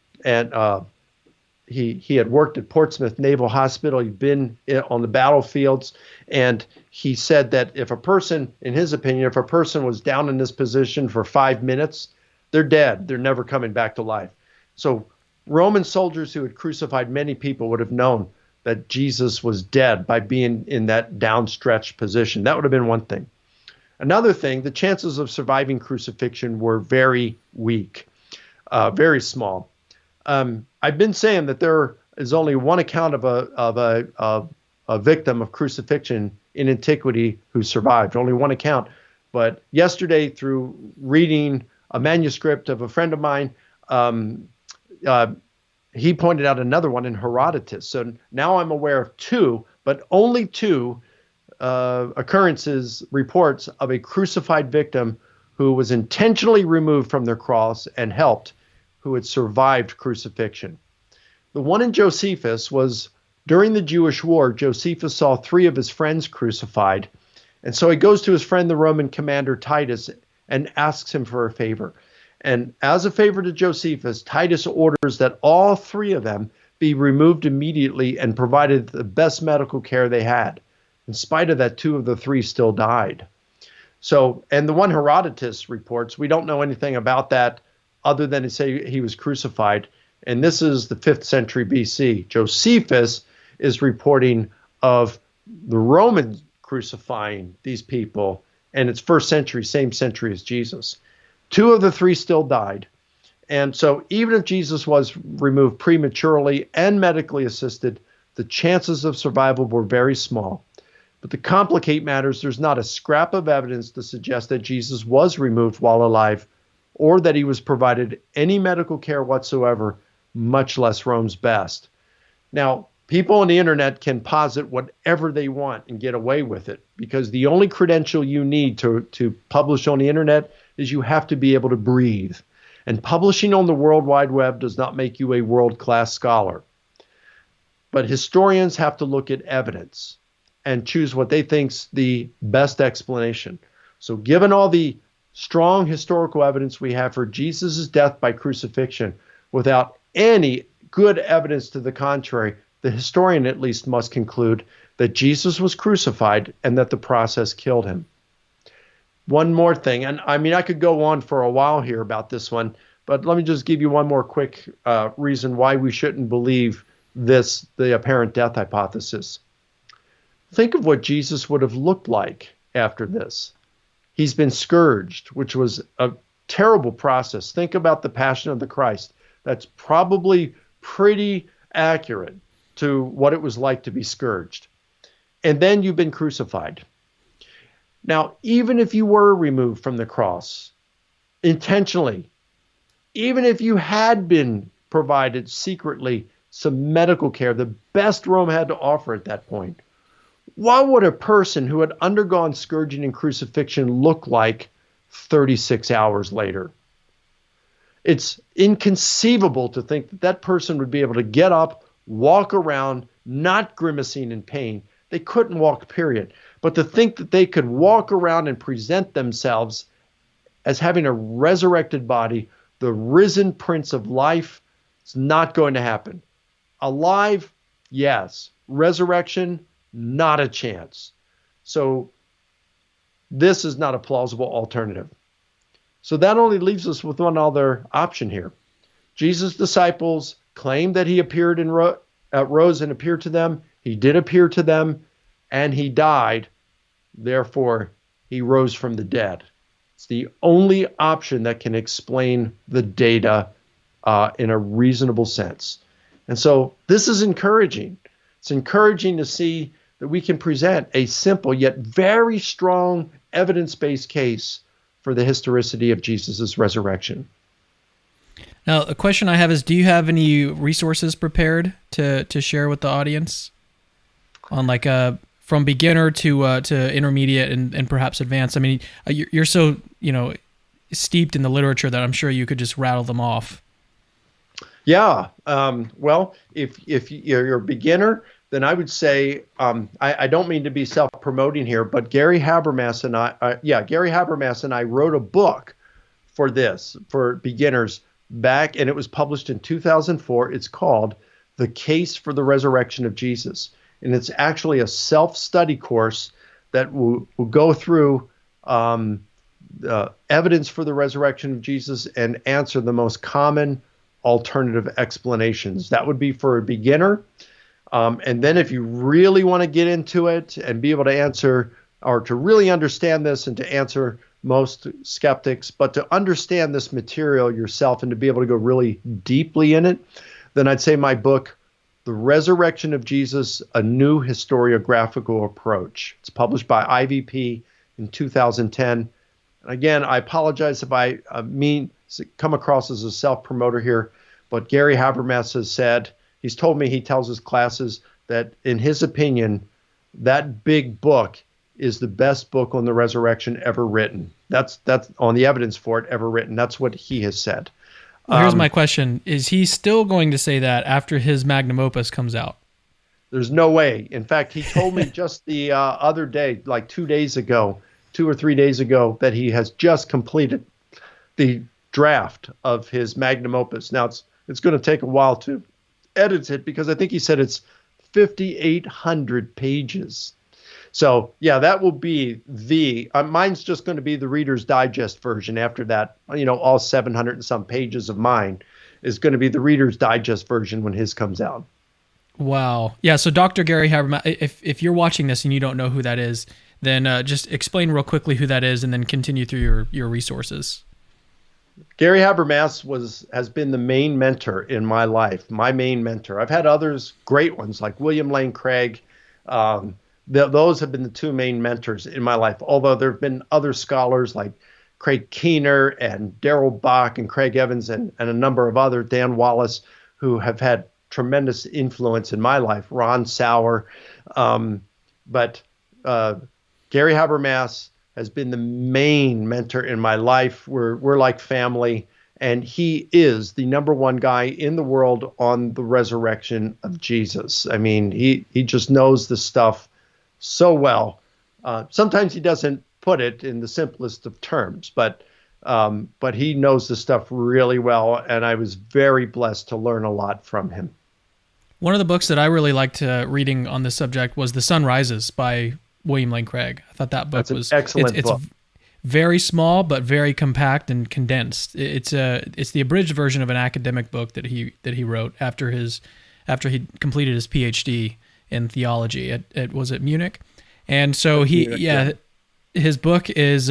he had worked at Portsmouth Naval Hospital. He'd been on the battlefields, and he said that if a person, in his opinion, if a person was down in this position for 5 minutes, they're dead. They're never coming back to life. So Roman soldiers who had crucified many people would have known that Jesus was dead by being in that downstretched position. That would have been one thing. Another thing, the chances of surviving crucifixion were very weak, very small. I've been saying that there is only one account of a victim of crucifixion in antiquity who survived, only one account. But yesterday, through reading a manuscript of a friend of mine, he pointed out another one in Herodotus. So now I'm aware of two, but only two occurrences, reports of a crucified victim who was intentionally removed from their cross and helped, who had survived crucifixion. The one in Josephus was during the Jewish war. Josephus saw 3 of his friends crucified. And so he goes to his friend, the Roman commander Titus, and asks him for a favor. And as a favor to Josephus, Titus orders that all 3 of them be removed immediately and provided the best medical care they had. In spite of that, 2 of the 3 still died. So, and the one Herodotus reports, we don't know anything about that other than to say he was crucified. And this is the 5th century BC. Josephus is reporting of the Romans crucifying these people, and it's 1st century, same century as Jesus. 2 of the 3 still died. And so even if Jesus was removed prematurely and medically assisted, the chances of survival were very small. But to complicate matters, there's not a scrap of evidence to suggest that Jesus was removed while alive or that he was provided any medical care whatsoever, much less Rome's best. Now, people on the internet can posit whatever they want and get away with it, because the only credential you need to publish on the internet is you have to be able to breathe. And publishing on the World Wide Web does not make you a world-class scholar. But historians have to look at evidence and choose what they think's the best explanation. So given all the strong historical evidence we have for Jesus' death by crucifixion, without any good evidence to the contrary, the historian at least must conclude that Jesus was crucified and that the process killed him. One more thing, and I mean, I could go on for a while here about this one, but let me just give you one more quick reason why we shouldn't believe this, the apparent death hypothesis. Think of what Jesus would have looked like after this. He's been scourged, which was a terrible process. Think about the Passion of the Christ. That's probably pretty accurate to what it was like to be scourged. And then you've been crucified. Now, even if you were removed from the cross intentionally, even if you had been provided secretly some medical care, the best Rome had to offer at that point, what would a person who had undergone scourging and crucifixion look like 36 hours later? It's inconceivable to think that that person would be able to get up, walk around, not grimacing in pain. They couldn't walk, period. But to think that they could walk around and present themselves as having a resurrected body, the risen Prince of Life, it's not going to happen. Alive, yes. Resurrection, not a chance. So this is not a plausible alternative. So that only leaves us with one other option here. Jesus' disciples claimed that he appeared rose and appeared to them. He did appear to them, and he died. Therefore, he rose from the dead. It's the only option that can explain the data in a reasonable sense. And so this is encouraging. It's encouraging to see that we can present a simple yet very strong evidence-based case for the historicity of Jesus' resurrection. Now, a question I have is, do you have any resources prepared to share with the audience on like from beginner to intermediate and perhaps advanced? I mean, you're so steeped in the literature that I'm sure you could just rattle them off. Yeah. Well, if you're a beginner, then I would say, I don't mean to be self-promoting here, but Gary Habermas and I wrote a book for this, for beginners back, and it was published in 2004. It's called The Case for the Resurrection of Jesus. And it's actually a self-study course that will go through evidence for the resurrection of Jesus and answer the most common alternative explanations. That would be for a beginner. And then if you really want to get into it and be able to answer, or to really understand this and to answer most skeptics, but to understand this material yourself and to be able to go really deeply in it, then I'd say my book, The Resurrection of Jesus, A New Historiographical Approach. It's published by IVP in 2010. And again, I apologize if I come across as a self-promoter here, but Gary Habermas has said, he's told me he tells his classes that in his opinion, that big book is the best book on the resurrection ever written. That's on the evidence for it ever written. That's what he has said. Well, here's my question. Is he still going to say that after his magnum opus comes out? There's no way. In fact, he told me just the other day, like 2 or 3 days ago, that he has just completed the draft of his magnum opus. Now, it's going to take a while to edit it because I think he said it's 5,800 pages. So, yeah, that will be mine's just going to be the Reader's Digest version after that. All 700 and some pages of mine is going to be the Reader's Digest version when his comes out. Wow. Yeah, so Dr. Gary Habermas, if you're watching this and you don't know who that is, then just explain real quickly who that is and then continue through your resources. Gary Habermas has been the main mentor in my life, my main mentor. I've had others, great ones, like William Lane Craig. Those have been the two main mentors in my life, although there have been other scholars like Craig Keener and Darrell Bach and Craig Evans and a number of other, Dan Wallace, who have had tremendous influence in my life, Ron Sauer. But Gary Habermas has been the main mentor in my life. We're like family, and he is the number one guy in the world on the resurrection of Jesus. I mean, he just knows the stuff so well. Sometimes he doesn't put it in the simplest of terms, but he knows the stuff really well, and I was very blessed to learn a lot from him. One of the books that I really liked reading on this subject was The Sun Rises by William Lane Craig. I thought that book was an excellent book. It's very small but very compact and condensed. It's the abridged version of an academic book that he wrote after he completed his PhD in theology at was it Munich? And so his book is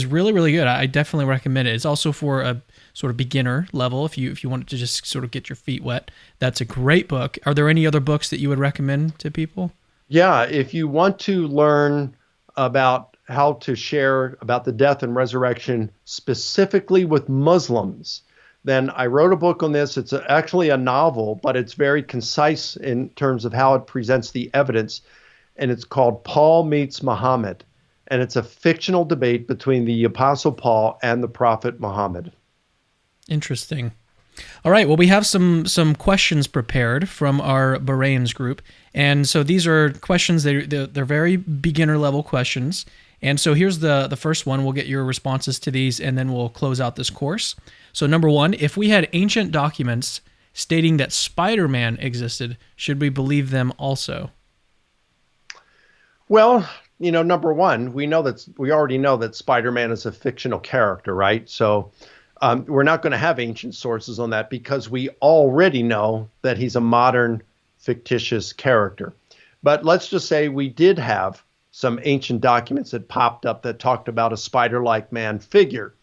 really, really good. I definitely recommend it. It's also for a sort of beginner level if you want to just sort of get your feet wet. That's a great book. Are there any other books that you would recommend to people? Yeah, if you want to learn about how to share about the death and resurrection specifically with Muslims, then I wrote a book on this. It's actually a novel, but it's very concise in terms of how it presents the evidence. And it's called Paul Meets Muhammad. And it's a fictional debate between the Apostle Paul and the Prophet Muhammad. Interesting. All right. Well, we have some questions prepared from our Bahrain's group. And so these are questions, they're very beginner level questions. And so here's the first one. We'll get your responses to these, and then we'll close out this course. So number one, if we had ancient documents stating that Spider-Man existed, should we believe them also? Well, number one, we already know that Spider-Man is a fictional character, right? So we're not going to have ancient sources on that because we already know that he's a modern fictitious character. But let's just say we did have some ancient documents that popped up that talked about a spider-like man figure.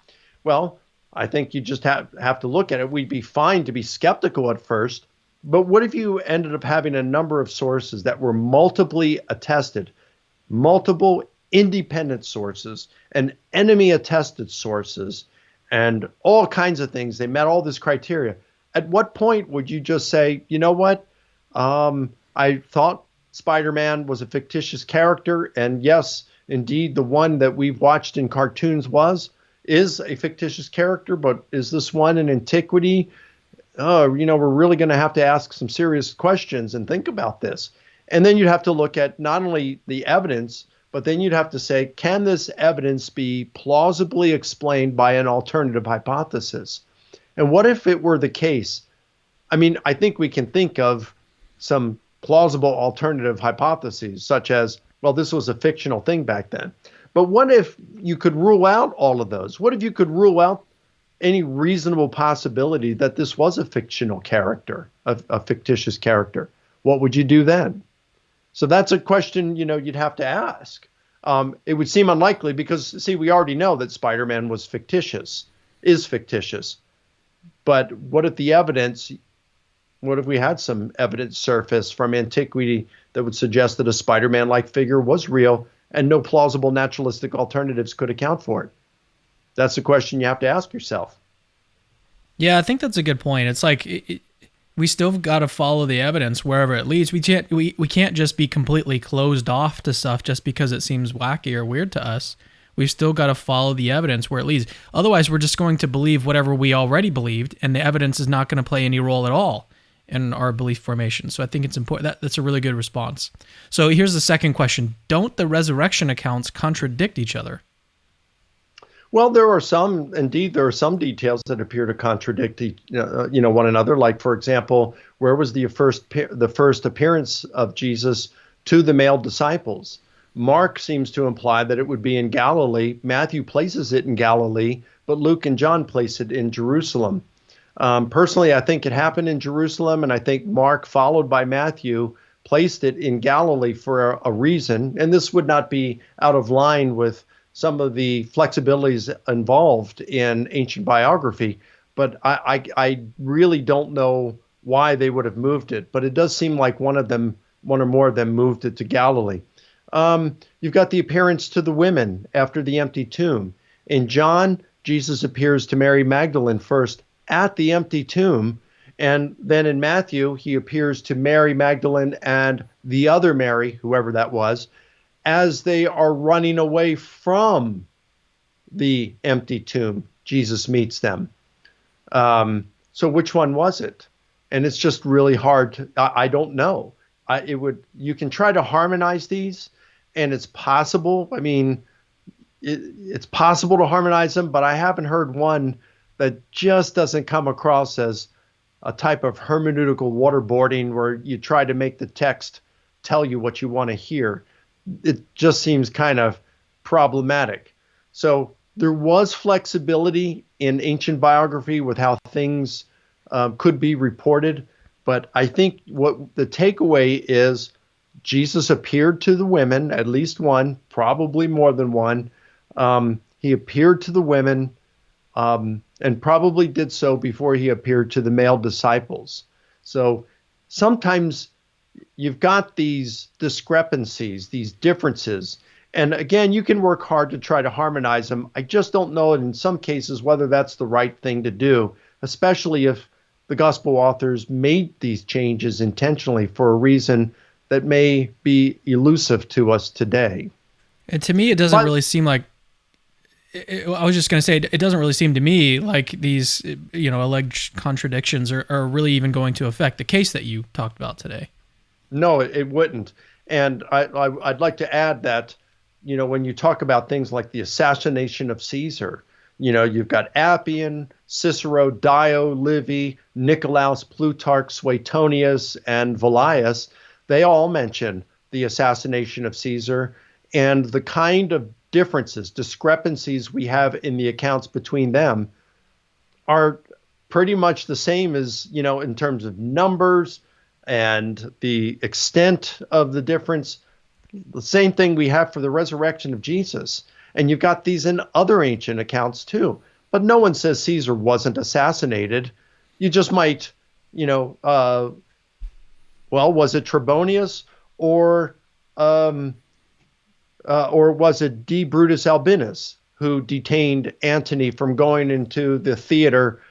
Well, I think you just have to look at it. We'd be fine to be skeptical at first, but what if you ended up having a number of sources that were multiply attested, multiple independent sources and enemy attested sources and all kinds of things? They met all this criteria. At what point would you just say, you know what? I thought Spider-Man was a fictitious character, and yes, indeed, the one that we've watched in cartoons is a fictitious character, but is this one in antiquity? We're really going to have to ask some serious questions and think about this. And then you'd have to look at not only the evidence, but then you'd have to say, can this evidence be plausibly explained by an alternative hypothesis? And what if it were the case? I mean, I think we can think of some plausible alternative hypotheses, such as, well, this was a fictional thing back then. But what if you could rule out all of those? What if you could rule out any reasonable possibility that this was a fictional character, a fictitious character? What would you do then? So that's a question, you'd have to ask. It would seem unlikely because, see, we already know that Spider-Man is fictitious. But what if we had some evidence surface from antiquity that would suggest that a Spider-Man-like figure was real and no plausible naturalistic alternatives could account for it? That's a question you have to ask yourself. Yeah, I think that's a good point. It's like we still got to follow the evidence wherever it leads. We can't just be completely closed off to stuff just because it seems wacky or weird to us. We've still got to follow the evidence where it leads. Otherwise, we're just going to believe whatever we already believed, and the evidence is not going to play any role at all in our belief formation. So I think it's important. That's a really good response. So here's the second question. Don't the resurrection accounts contradict each other? Well, there are some details that appear to contradict one another. Like, for example, where was the first appearance of Jesus to the male disciples? Mark seems to imply that it would be in Galilee. Matthew places it in Galilee, but Luke and John place it in Jerusalem. Personally, I think it happened in Jerusalem, and I think Mark, followed by Matthew, placed it in Galilee for a reason. And this would not be out of line with some of the flexibilities involved in ancient biography, but I really don't know why they would have moved it. But it does seem like one or more of them moved it to Galilee. You've got the appearance to the women after the empty tomb. In John, Jesus appears to Mary Magdalene first at the empty tomb, and then in Matthew, he appears to Mary Magdalene and the other Mary, whoever that was, as they are running away from the empty tomb. Jesus meets them. So which one was it? And it's just really hard I don't know. You can try to harmonize these, and it's possible. I mean, it's possible to harmonize them, but I haven't heard one that just doesn't come across as a type of hermeneutical waterboarding where you try to make the text tell you what you want to hear. It just seems kind of problematic. So there was flexibility in ancient biography with how things could be reported. But I think what the takeaway is, Jesus appeared to the women, at least one, probably more than one. He appeared to the women and probably did so before he appeared to the male disciples. So sometimes you've got these discrepancies, these differences. And again, you can work hard to try to harmonize them. I just don't know in some cases whether that's the right thing to do, especially if the gospel authors made these changes intentionally for a reason that may be elusive to us today. And to me, it doesn't really seem like, I was just going to say, it doesn't really seem to me like these, alleged contradictions are really even going to affect the case that you talked about today. No, it wouldn't. And I'd like to add that, when you talk about things like the assassination of Caesar, you've got Appian, Cicero, Dio, Livy, Nicolaus, Plutarch, Suetonius, and Velleius. They all mention the assassination of Caesar, and the kind of discrepancies we have in the accounts between them are pretty much the same as, in terms of numbers and the extent of the difference. The same thing we have for the resurrection of Jesus. And you've got these in other ancient accounts too. But no one says Caesar wasn't assassinated. You just might, was it Trebonius or was it D. Brutus Albinus who detained Antony from going into the theater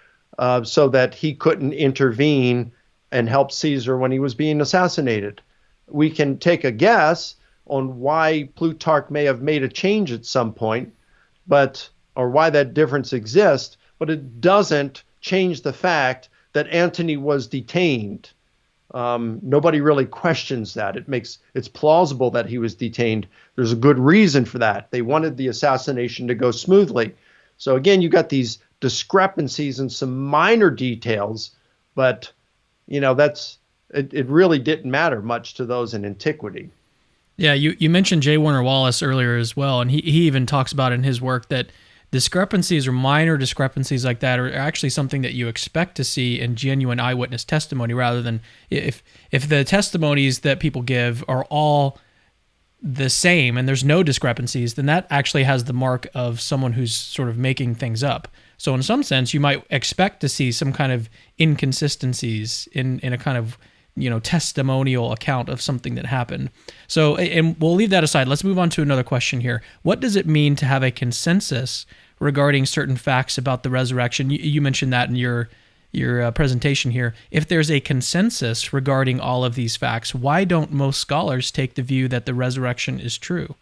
so that he couldn't intervene and help Caesar when he was being assassinated? We can take a guess on why Plutarch may have made a change at some point, or why that difference exists, but it doesn't change the fact that Antony was detained Nobody really questions that. It's plausible that he was detained. There's a good reason for that. They wanted the assassination to go smoothly. So again, you got these discrepancies in some minor details, but it really didn't matter much to those in antiquity. Yeah, you mentioned J. Warner Wallace earlier as well, and he even talks about in his work that discrepancies or minor discrepancies like that are actually something that you expect to see in genuine eyewitness testimony, rather than if the testimonies that people give are all the same and there's no discrepancies, then that actually has the mark of someone who's sort of making things up. So in some sense, you might expect to see some kind of inconsistencies in a kind of testimonial account of something that happened. So, and we'll leave that aside. Let's move on to another question here. What does it mean to have a consensus regarding certain facts about the resurrection? You mentioned that in your presentation here. If there's a consensus regarding all of these facts, why don't most scholars take the view that the resurrection is true?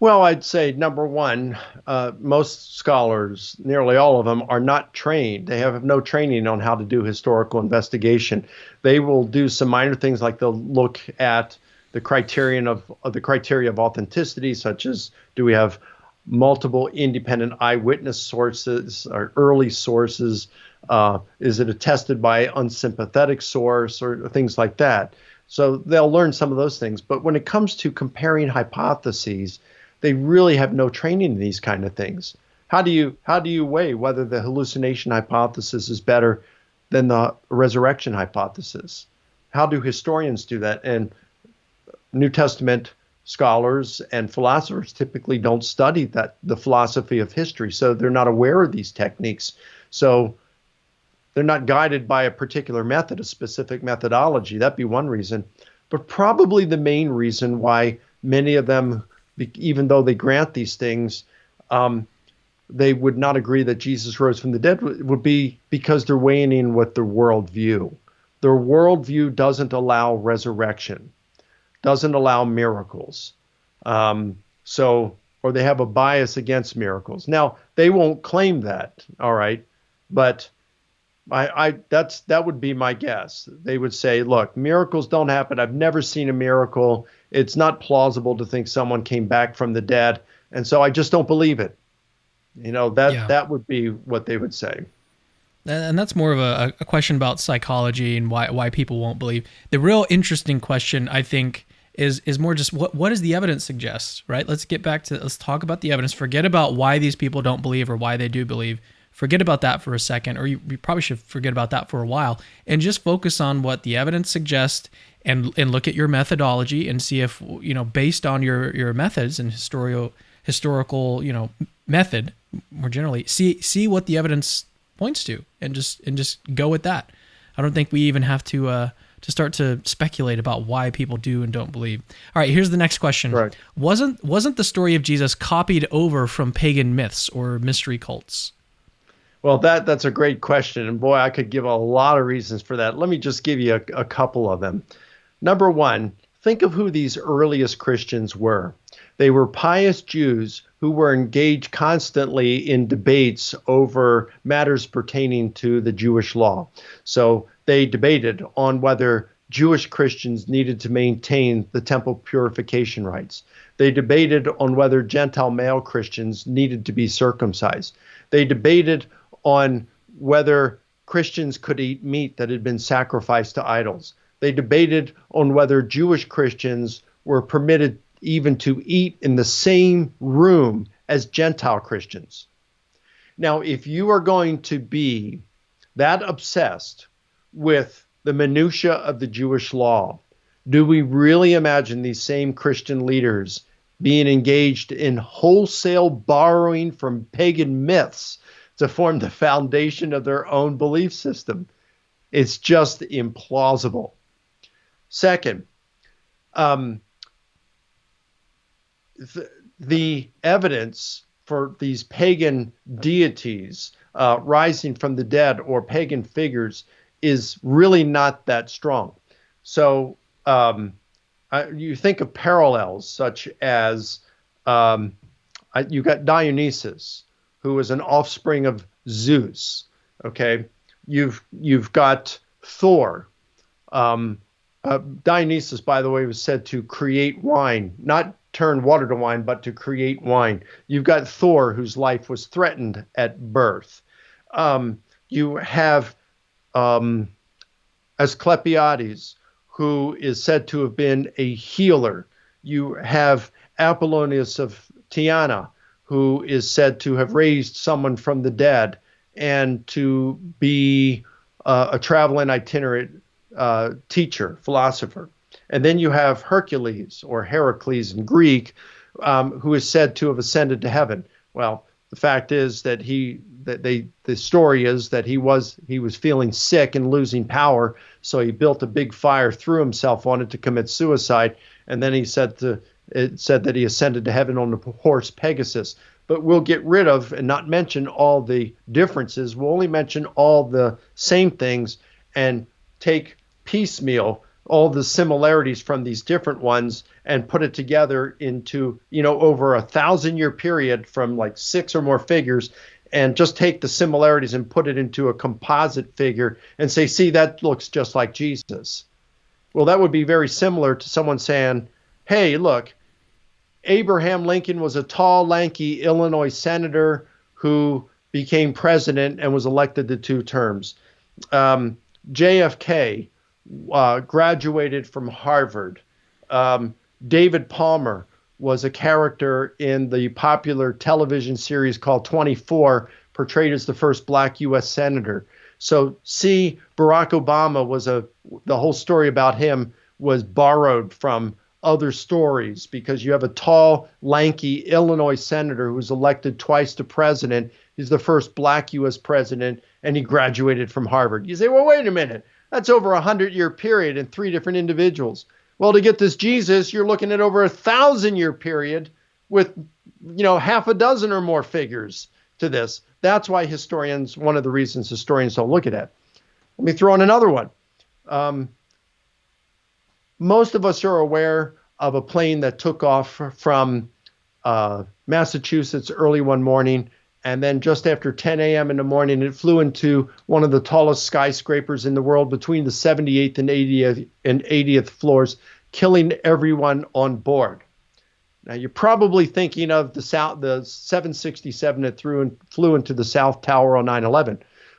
Well, I'd say number one, most scholars, nearly all of them, are not trained. They have no training on how to do historical investigation. They will do some minor things, like they'll look at the criteria of authenticity, such as, do we have multiple independent eyewitness sources or early sources? Is it attested by unsympathetic source, or things like that? So they'll learn some of those things. But when it comes to comparing hypotheses, they really have no training in these kind of things. How do you weigh whether the hallucination hypothesis is better than the resurrection hypothesis? How do historians do that? And New Testament scholars and philosophers typically don't study the philosophy of history, so they're not aware of these techniques. So they're not guided by a particular method, a specific methodology. That'd be one reason. But probably the main reason why many of them, even though they grant these things, they would not agree that Jesus rose from the dead, would be because they're weighing in with their worldview. Their worldview doesn't allow resurrection, doesn't allow miracles. Or they have a bias against miracles. Now, they won't claim that, all right, but that would be my guess. They would say, look, miracles don't happen. I've never seen a miracle. It's not plausible to think someone came back from the dead, and so I just don't believe it. That would be what they would say. And that's more of a question about psychology and why people won't believe. The real interesting question, I think, is more just what does the evidence suggest, right? Let's talk about the evidence. Forget about why these people don't believe or why they do believe. Forget about that for a second, or you probably should forget about that for a while, and just focus on what the evidence suggests, and look at your methodology and see if, based on your methods and historical method more generally, see what the evidence points to, and just go with that. I don't think we even have to start to speculate about why people do and don't believe. All right, here's the next question. Right. Wasn't the story of Jesus copied over from pagan myths or mystery cults? Well, that's a great question. And boy, I could give a lot of reasons for that. Let me just give you a couple of them. Number one, think of who these earliest Christians were. They were pious Jews who were engaged constantly in debates over matters pertaining to the Jewish law. So they debated on whether Jewish Christians needed to maintain the temple purification rites. They debated on whether Gentile male Christians needed to be circumcised. They debated on whether Christians could eat meat that had been sacrificed to idols. They debated on whether Jewish Christians were permitted even to eat in the same room as Gentile Christians. Now, if you are going to be that obsessed with the minutia of the Jewish law, do we really imagine these same Christian leaders being engaged in wholesale borrowing from pagan myths to form the foundation of their own belief system? It's just implausible. Second, the evidence for these pagan deities rising from the dead or pagan figures is really not that strong. So you think of parallels such as you got Dionysus, who was an offspring of Zeus. Okay, you've got Thor, Dionysus, by the way, was said to create wine, not turn water to wine, but to create wine. You've got Thor, whose life was threatened at birth. You have Asclepiades, who is said to have been a healer. You have Apollonius of Tyana, who is said to have raised someone from the dead and to be a traveling itinerant teacher, philosopher. And then you have Hercules, or Heracles in Greek, who is said to have ascended to heaven. Well, the fact is that the story is that he was feeling sick and losing power, so he built a big fire, threw himself on it to commit suicide, and then it said that he ascended to heaven on the horse Pegasus. But we'll get rid of and not mention all the differences. We'll only mention all the same things and take piecemeal all the similarities from these different ones and put it together into, over 1,000-year period from like 6 or more figures, and just take the similarities and put it into a composite figure and say, see, that looks just like Jesus. Well, that would be very similar to someone saying, hey, look, Abraham Lincoln was a tall, lanky Illinois senator who became president and was elected to 2 terms. JFK graduated from Harvard. David Palmer was a character in the popular television series called 24, portrayed as the first black U.S. senator. So see, Barack Obama the whole story about him was borrowed from other stories, because you have a tall, lanky Illinois senator who was elected twice to president. He's the first black U.S. president, and he graduated from Harvard. You say, well, wait a minute. That's over a 100-year period and 3 different individuals. Well, to get this Jesus, you're looking at over a 1,000-year period with, half a dozen or more figures to this. That's why one of the reasons historians don't look at it. Let me throw in another one. Most of us are aware of a plane that took off from Massachusetts early one morning, and then just after 10 a.m. in the morning, it flew into one of the tallest skyscrapers in the world between the 78th and 80th floors, killing everyone on board. Now, you're probably thinking of the 767 that flew into the South Tower on 9/11.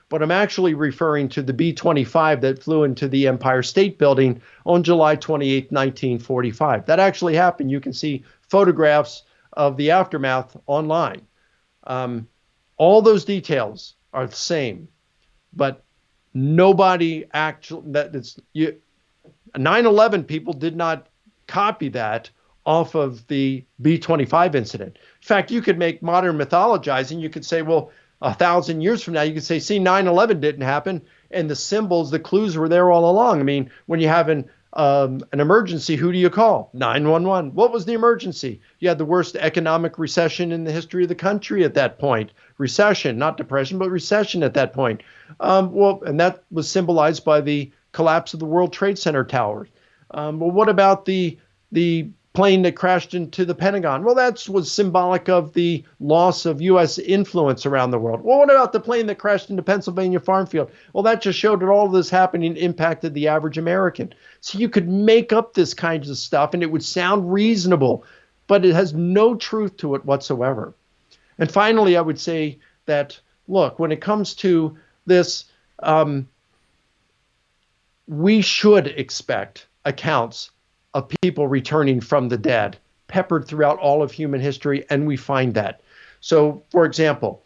But I'm actually referring to the B-25 that flew into the Empire State Building on July 28, 1945. That actually happened. You can see photographs of the aftermath online. All those details are the same, but nobody actually, 9/11 people did not copy that off of the B-25 incident. In fact, you could make modern mythologizing. You could say, well, 1,000 years from now, you could say, see, 9/11 didn't happen, and the symbols, the clues were there all along. I mean, when you have an emergency, who do you call? 911. What was the emergency? You had the worst economic recession in the history of the country at that point. Recession, not depression, but recession at that point. And that was symbolized by the collapse of the World Trade Center towers. What about the plane that crashed into the Pentagon? Well, that was symbolic of the loss of U.S. influence around the world. Well, what about the plane that crashed into Pennsylvania farm field? Well, that just showed that all of this happening impacted the average American. So you could make up this kind of stuff and it would sound reasonable, but it has no truth to it whatsoever. And finally, I would say that, look, when it comes to this, we should expect accounts of people returning from the dead, peppered throughout all of human history, and we find that. So, for example,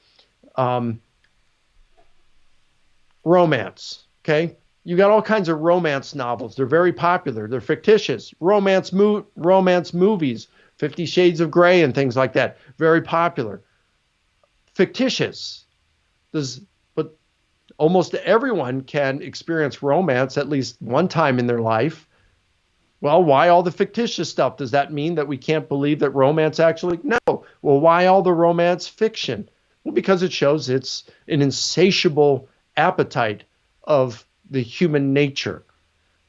romance, okay? You got all kinds of romance novels. They're very popular. They're fictitious. Romance movies, 50 Shades of Grey and things like that, very popular. Fictitious. But almost everyone can experience romance at least one time in their life. Well, why all the fictitious stuff? Does that mean that we can't believe that romance actually? No. Well, why all the romance fiction? Well, because it shows it's an insatiable appetite of the human nature.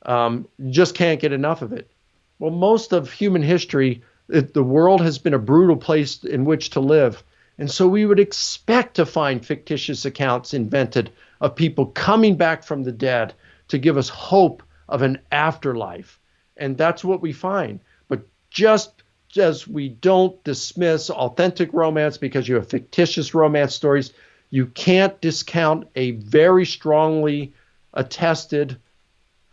You just can't get enough of it. Well, most of human history, the world has been a brutal place in which to live. And so we would expect to find fictitious accounts invented of people coming back from the dead to give us hope of an afterlife. And that's what we find. But just as we don't dismiss authentic romance because you have fictitious romance stories, you can't discount a very strongly attested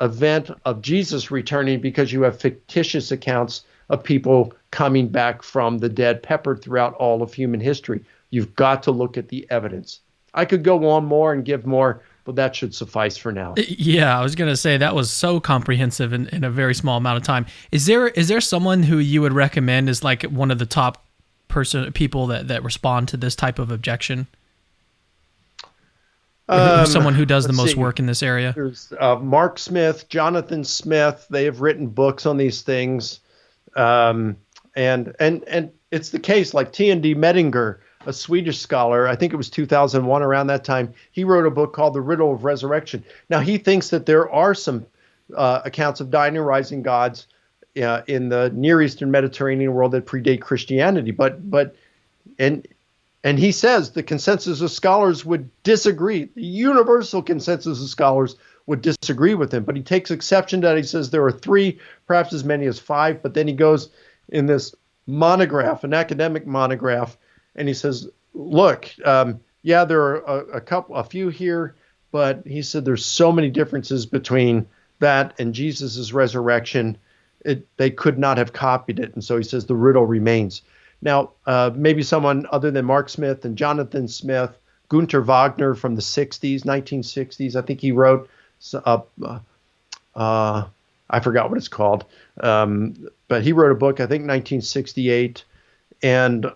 event of Jesus returning because you have fictitious accounts of people coming back from the dead peppered throughout all of human history. You've got to look at the evidence. I could go on more and give more, but that should suffice for now. Yeah, I was going to say that was so comprehensive in a very small amount of time. Is there someone who you would recommend as like one of the top people that respond to this type of objection? Someone who does the most work in this area? There's Mark Smith, Jonathan Smith. They have written books on these things. And it's the case like T.N.D. Mettinger, a Swedish scholar, I think it was 2001 around that time, he wrote a book called The Riddle of Resurrection. Now, he thinks that there are some accounts of dying and rising gods in the Near Eastern Mediterranean world that predate Christianity. And he says the consensus of scholars would disagree. The universal consensus of scholars would disagree with him. But he takes exception to that. He says there are 3, perhaps as many as 5. But then he goes in this monograph, an academic monograph, and he says, look, yeah, there are a few here, but he said there's so many differences between that and Jesus's resurrection. They could not have copied it. And so he says the riddle remains. Now, maybe someone other than Mark Smith and Jonathan Smith, Günter Wagner from the 1960s, I think he wrote, I forgot what it's called, but he wrote a book, I think 1968, and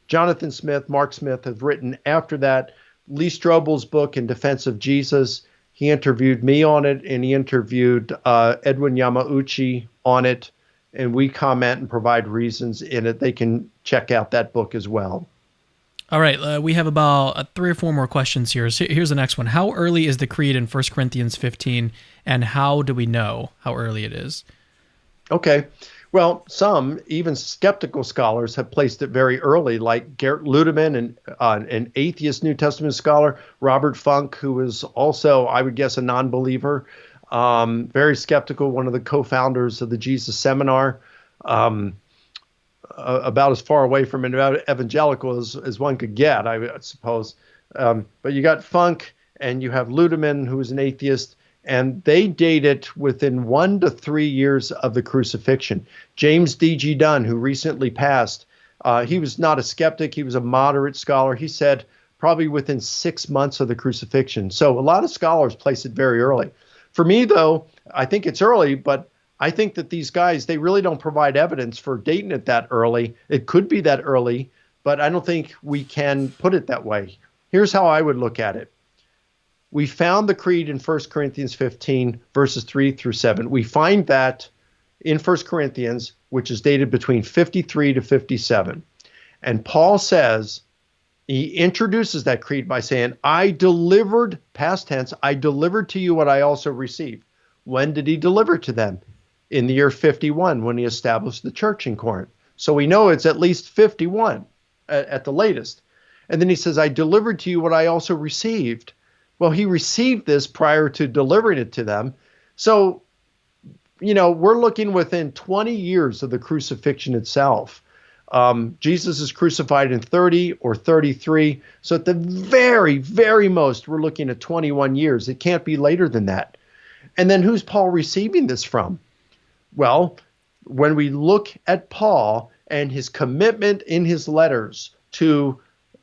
Jonathan Smith, Mark Smith have written after that. Lee Strobel's book In Defense of Jesus, he interviewed me on it, and he interviewed Edwin Yamauchi on it, and we comment and provide reasons in it. They can check out that book as well. All right, we have about 3 or 4 more questions here. So here's the next one. How early is the creed in 1 Corinthians 15, and how do we know how early it is? Okay. Well, some, even skeptical scholars, have placed it very early, like Gerrit Ludemann, an atheist New Testament scholar, Robert Funk, who is also, I would guess, a non-believer, very skeptical, one of the co-founders of the Jesus Seminar, about as far away from an evangelical as one could get, I suppose. But you got Funk, and you have Ludemann, who is an atheist, and they date it within 1 to 3 years of the crucifixion. James D.G. Dunn, who recently passed, he was not a skeptic. He was a moderate scholar. He said probably within 6 months of the crucifixion. So a lot of scholars place it very early. For me, though, I think it's early, but I think that these guys, they really don't provide evidence for dating it that early. It could be that early, but I don't think we can put it that way. Here's how I would look at it. We found the creed in 1 Corinthians 15, verses 3 through 7. We find that in 1 Corinthians, which is dated between 53 to 57. And Paul says, he introduces that creed by saying, I delivered, past tense, I delivered to you what I also received. When did he deliver to them? In the year 51, when he established the church in Corinth. So we know it's at least 51 at the latest. And then he says, I delivered to you what I also received. Well, he received this prior to delivering it to them. So, we're looking within 20 years of the crucifixion itself. Jesus is crucified in 30 or 33. So at the very, very most, we're looking at 21 years. It can't be later than that. And then who's Paul receiving this from? Well, when we look at Paul and his commitment in his letters to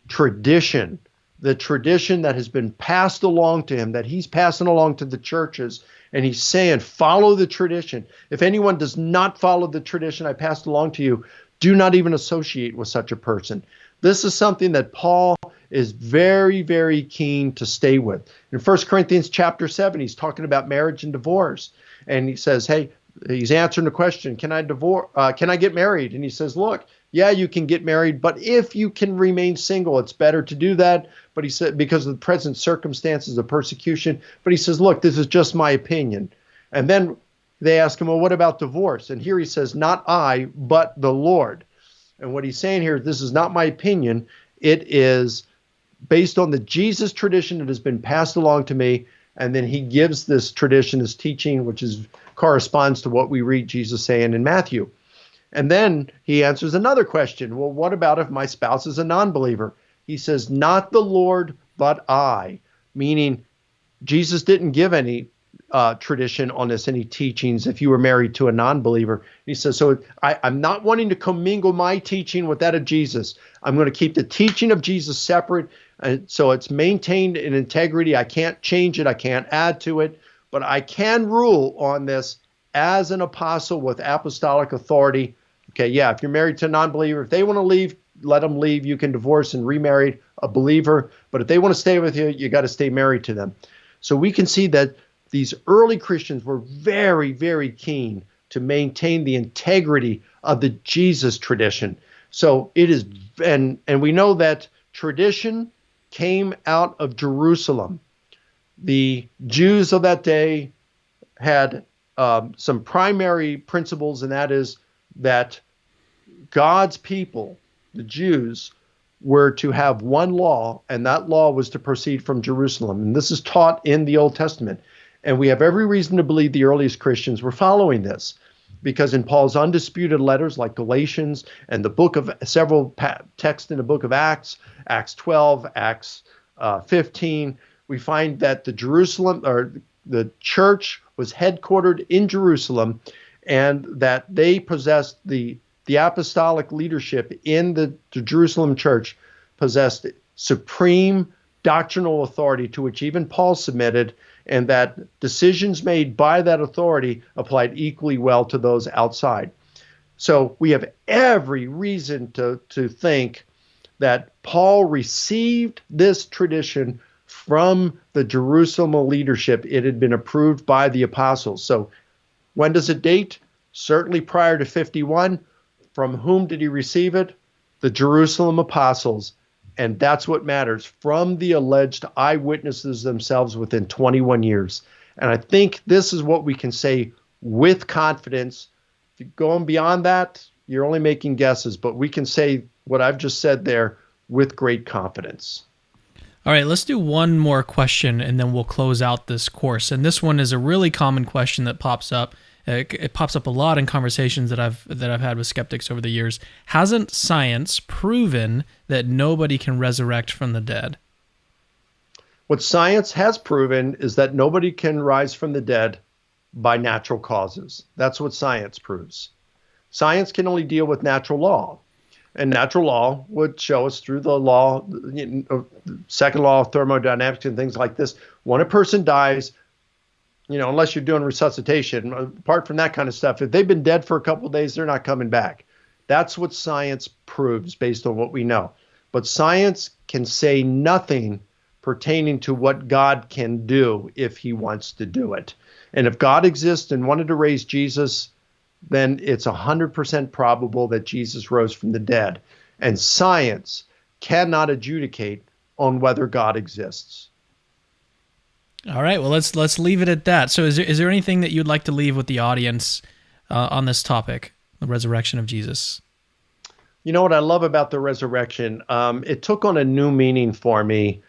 tradition, the tradition that has been passed along to him, that he's passing along to the churches, and he's saying, follow the tradition. If anyone does not follow the tradition I passed along to you, do not even associate with such a person. This is something that Paul is very, very keen to stay with. In 1 Corinthians chapter 7, he's talking about marriage and divorce. And he says, hey, he's answering the question, can I get married? And he says, look, yeah, you can get married, but if you can remain single, it's better to do that. But he said, because of the present circumstances of persecution. But he says, look, this is just my opinion. And then they ask him, well, what about divorce? And here he says, not I, but the Lord. And what he's saying here, this is not my opinion. It is based on the Jesus tradition that has been passed along to me. And then he gives this tradition, this teaching, which corresponds to what we read Jesus saying in Matthew. And then he answers another question. Well, what about if my spouse is a non-believer? He says, not the Lord, but I, meaning Jesus didn't give any tradition on this, any teachings if you were married to a non-believer. He says, so I'm not wanting to commingle my teaching with that of Jesus. I'm going to keep the teaching of Jesus separate. So it's maintained in integrity. I can't change it. I can't add to it, but I can rule on this as an apostle with apostolic authority. Okay, yeah, if you're married to a non-believer, if they want to leave, let them leave. You can divorce and remarry a believer. But if they want to stay with you, you got to stay married to them. So we can see that these early Christians were very, very keen to maintain the integrity of the Jesus tradition. So it is, and we know that tradition came out of Jerusalem. The Jews of that day had some primary principles, and that is that God's people, the Jews, were to have one law, and that law was to proceed from Jerusalem. And this is taught in the Old Testament. And we have every reason to believe the earliest Christians were following this, because in Paul's undisputed letters like Galatians and the book of several texts in the book of Acts, Acts 12, Acts 15, we find that the church was headquartered in Jerusalem, and that they possessed the apostolic leadership in the Jerusalem church possessed supreme doctrinal authority to which even Paul submitted, and that decisions made by that authority applied equally well to those outside. So we have every reason to think that Paul received this tradition from the Jerusalem leadership. It had been approved by the apostles. So when does it date? Certainly prior to 51. From whom did he receive it? The Jerusalem apostles. And that's what matters, from the alleged eyewitnesses themselves within 21 years. And I think this is what we can say with confidence. If you're going beyond that, you're only making guesses, but we can say what I've just said there with great confidence. All right, let's do one more question, and then we'll close out this course. And this one is a really common question that pops up. It pops up a lot in conversations that I've had with skeptics over the years. Hasn't science proven that nobody can resurrect from the dead? What science has proven is that nobody can rise from the dead by natural causes. That's what science proves. Science can only deal with natural law. And natural law would show us through the law, second law of thermodynamics and things like this. When a person dies, unless you're doing resuscitation, apart from that kind of stuff, if they've been dead for a couple of days, they're not coming back. That's what science proves based on what we know. But science can say nothing pertaining to what God can do if he wants to do it. And if God exists and wanted to raise Jesus, then it's 100% probable that Jesus rose from the dead. And science cannot adjudicate on whether God exists. All right, well, let's leave it at that. So is there anything that you'd like to leave with the audience on this topic, the resurrection of Jesus? You know what I love about the resurrection? It took on a new meaning for me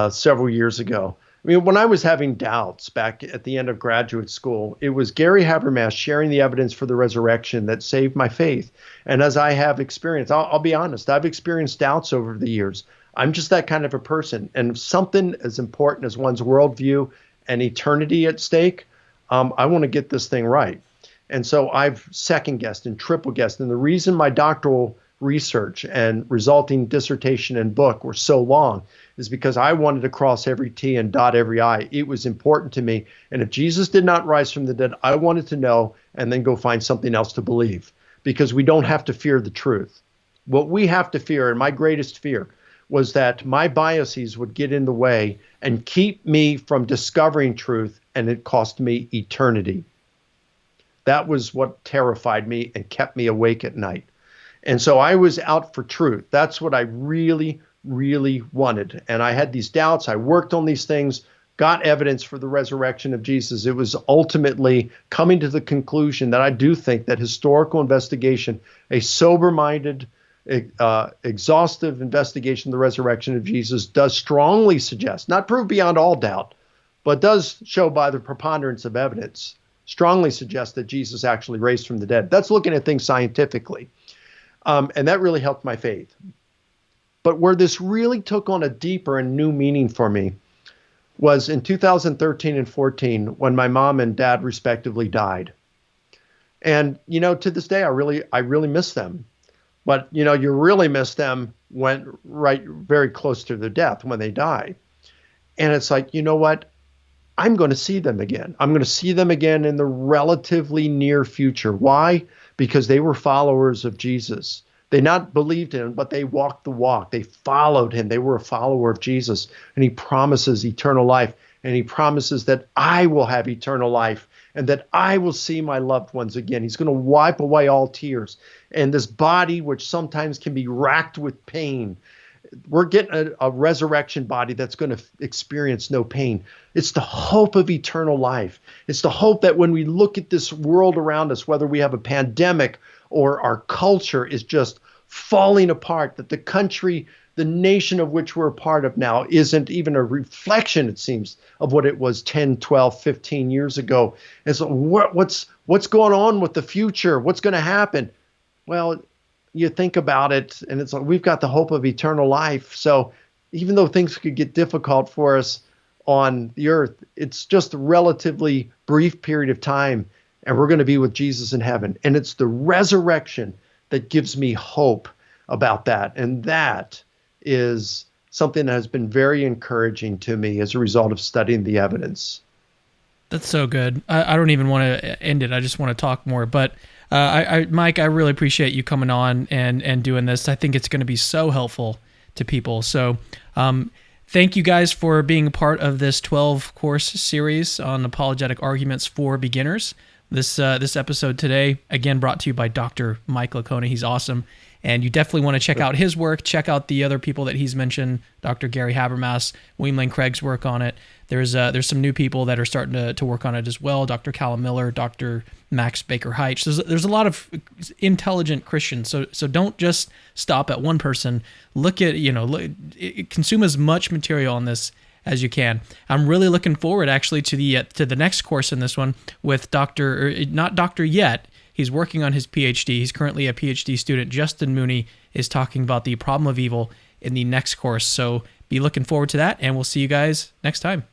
several years ago. I mean, when I was having doubts back at the end of graduate school, it was Gary Habermas sharing the evidence for the resurrection that saved my faith. And as I have experienced, I'll be honest, I've experienced doubts over the years. I'm just that kind of a person. And something as important as one's worldview and eternity at stake, I want to get this thing right. And so I've second guessed and triple guessed. And the reason my doctoral research and resulting dissertation and book were so long is because I wanted to cross every T and dot every I. It was important to me. And if Jesus did not rise from the dead, I wanted to know and then go find something else to believe, because we don't have to fear the truth. What we have to fear, and my greatest fear, was that my biases would get in the way and keep me from discovering truth, and it cost me eternity. That was what terrified me and kept me awake at night. And so I was out for truth. That's what I really, really wanted. And I had these doubts. I worked on these things, got evidence for the resurrection of Jesus. It was ultimately coming to the conclusion that I do think that historical investigation, a sober-minded, exhaustive investigation of the resurrection of Jesus, does strongly suggest, not prove beyond all doubt, but does show by the preponderance of evidence, strongly suggests that Jesus actually raised from the dead. That's looking at things scientifically. And that really helped my faith. But where this really took on a deeper and new meaning for me was in 2013 and 14 when my mom and dad respectively died. And, to this day, I really miss them. But, you really miss them when very close to their death when they die. And it's like, you know what? I'm going to see them again. I'm going to see them again in the relatively near future. Why? Because they were followers of Jesus. They not believed in him, but they walked the walk. They followed him. They were a follower of Jesus. And he promises eternal life. And he promises that I will have eternal life and that I will see my loved ones again. He's going to wipe away all tears. And this body, which sometimes can be racked with pain, we're getting a resurrection body that's going to experience no pain. It's the hope of eternal life. It's the hope that when we look at this world around us, whether we have a pandemic or our culture is just falling apart, that the country, the nation of which we're a part of now isn't even a reflection, it seems, of what it was 10, 12, 15 years ago. And so what's going on with the future? What's going to happen? Well, you think about it, and it's like we've got the hope of eternal life. So even though things could get difficult for us on the earth, it's just a relatively brief period of time, and we're going to be with Jesus in heaven. And it's the resurrection that gives me hope about that. And that is something that has been very encouraging to me as a result of studying the evidence. That's so good. I don't even want to end it. I just want to talk more. But Mike, I really appreciate you coming on and doing this. I think it's going to be so helpful to people. So thank you guys for being a part of this 12-course series on apologetic arguments for beginners. This episode today, again, brought to you by Dr. Mike Licona. He's awesome. And you definitely want to check out his work. Check out the other people that he's mentioned, Dr. Gary Habermas, William Lane Craig's work on it. There's some new people that are starting to work on it as well, Dr. Callum Miller, Dr. Max Baker-Heitch. There's a lot of intelligent Christians, so don't just stop at one person. Look at, consume as much material on this as you can. I'm really looking forward actually to the next course in this one with not Dr. yet. He's working on his PhD. He's currently a PhD student. Justin Mooney is talking about the problem of evil in the next course. So be looking forward to that, and we'll see you guys next time.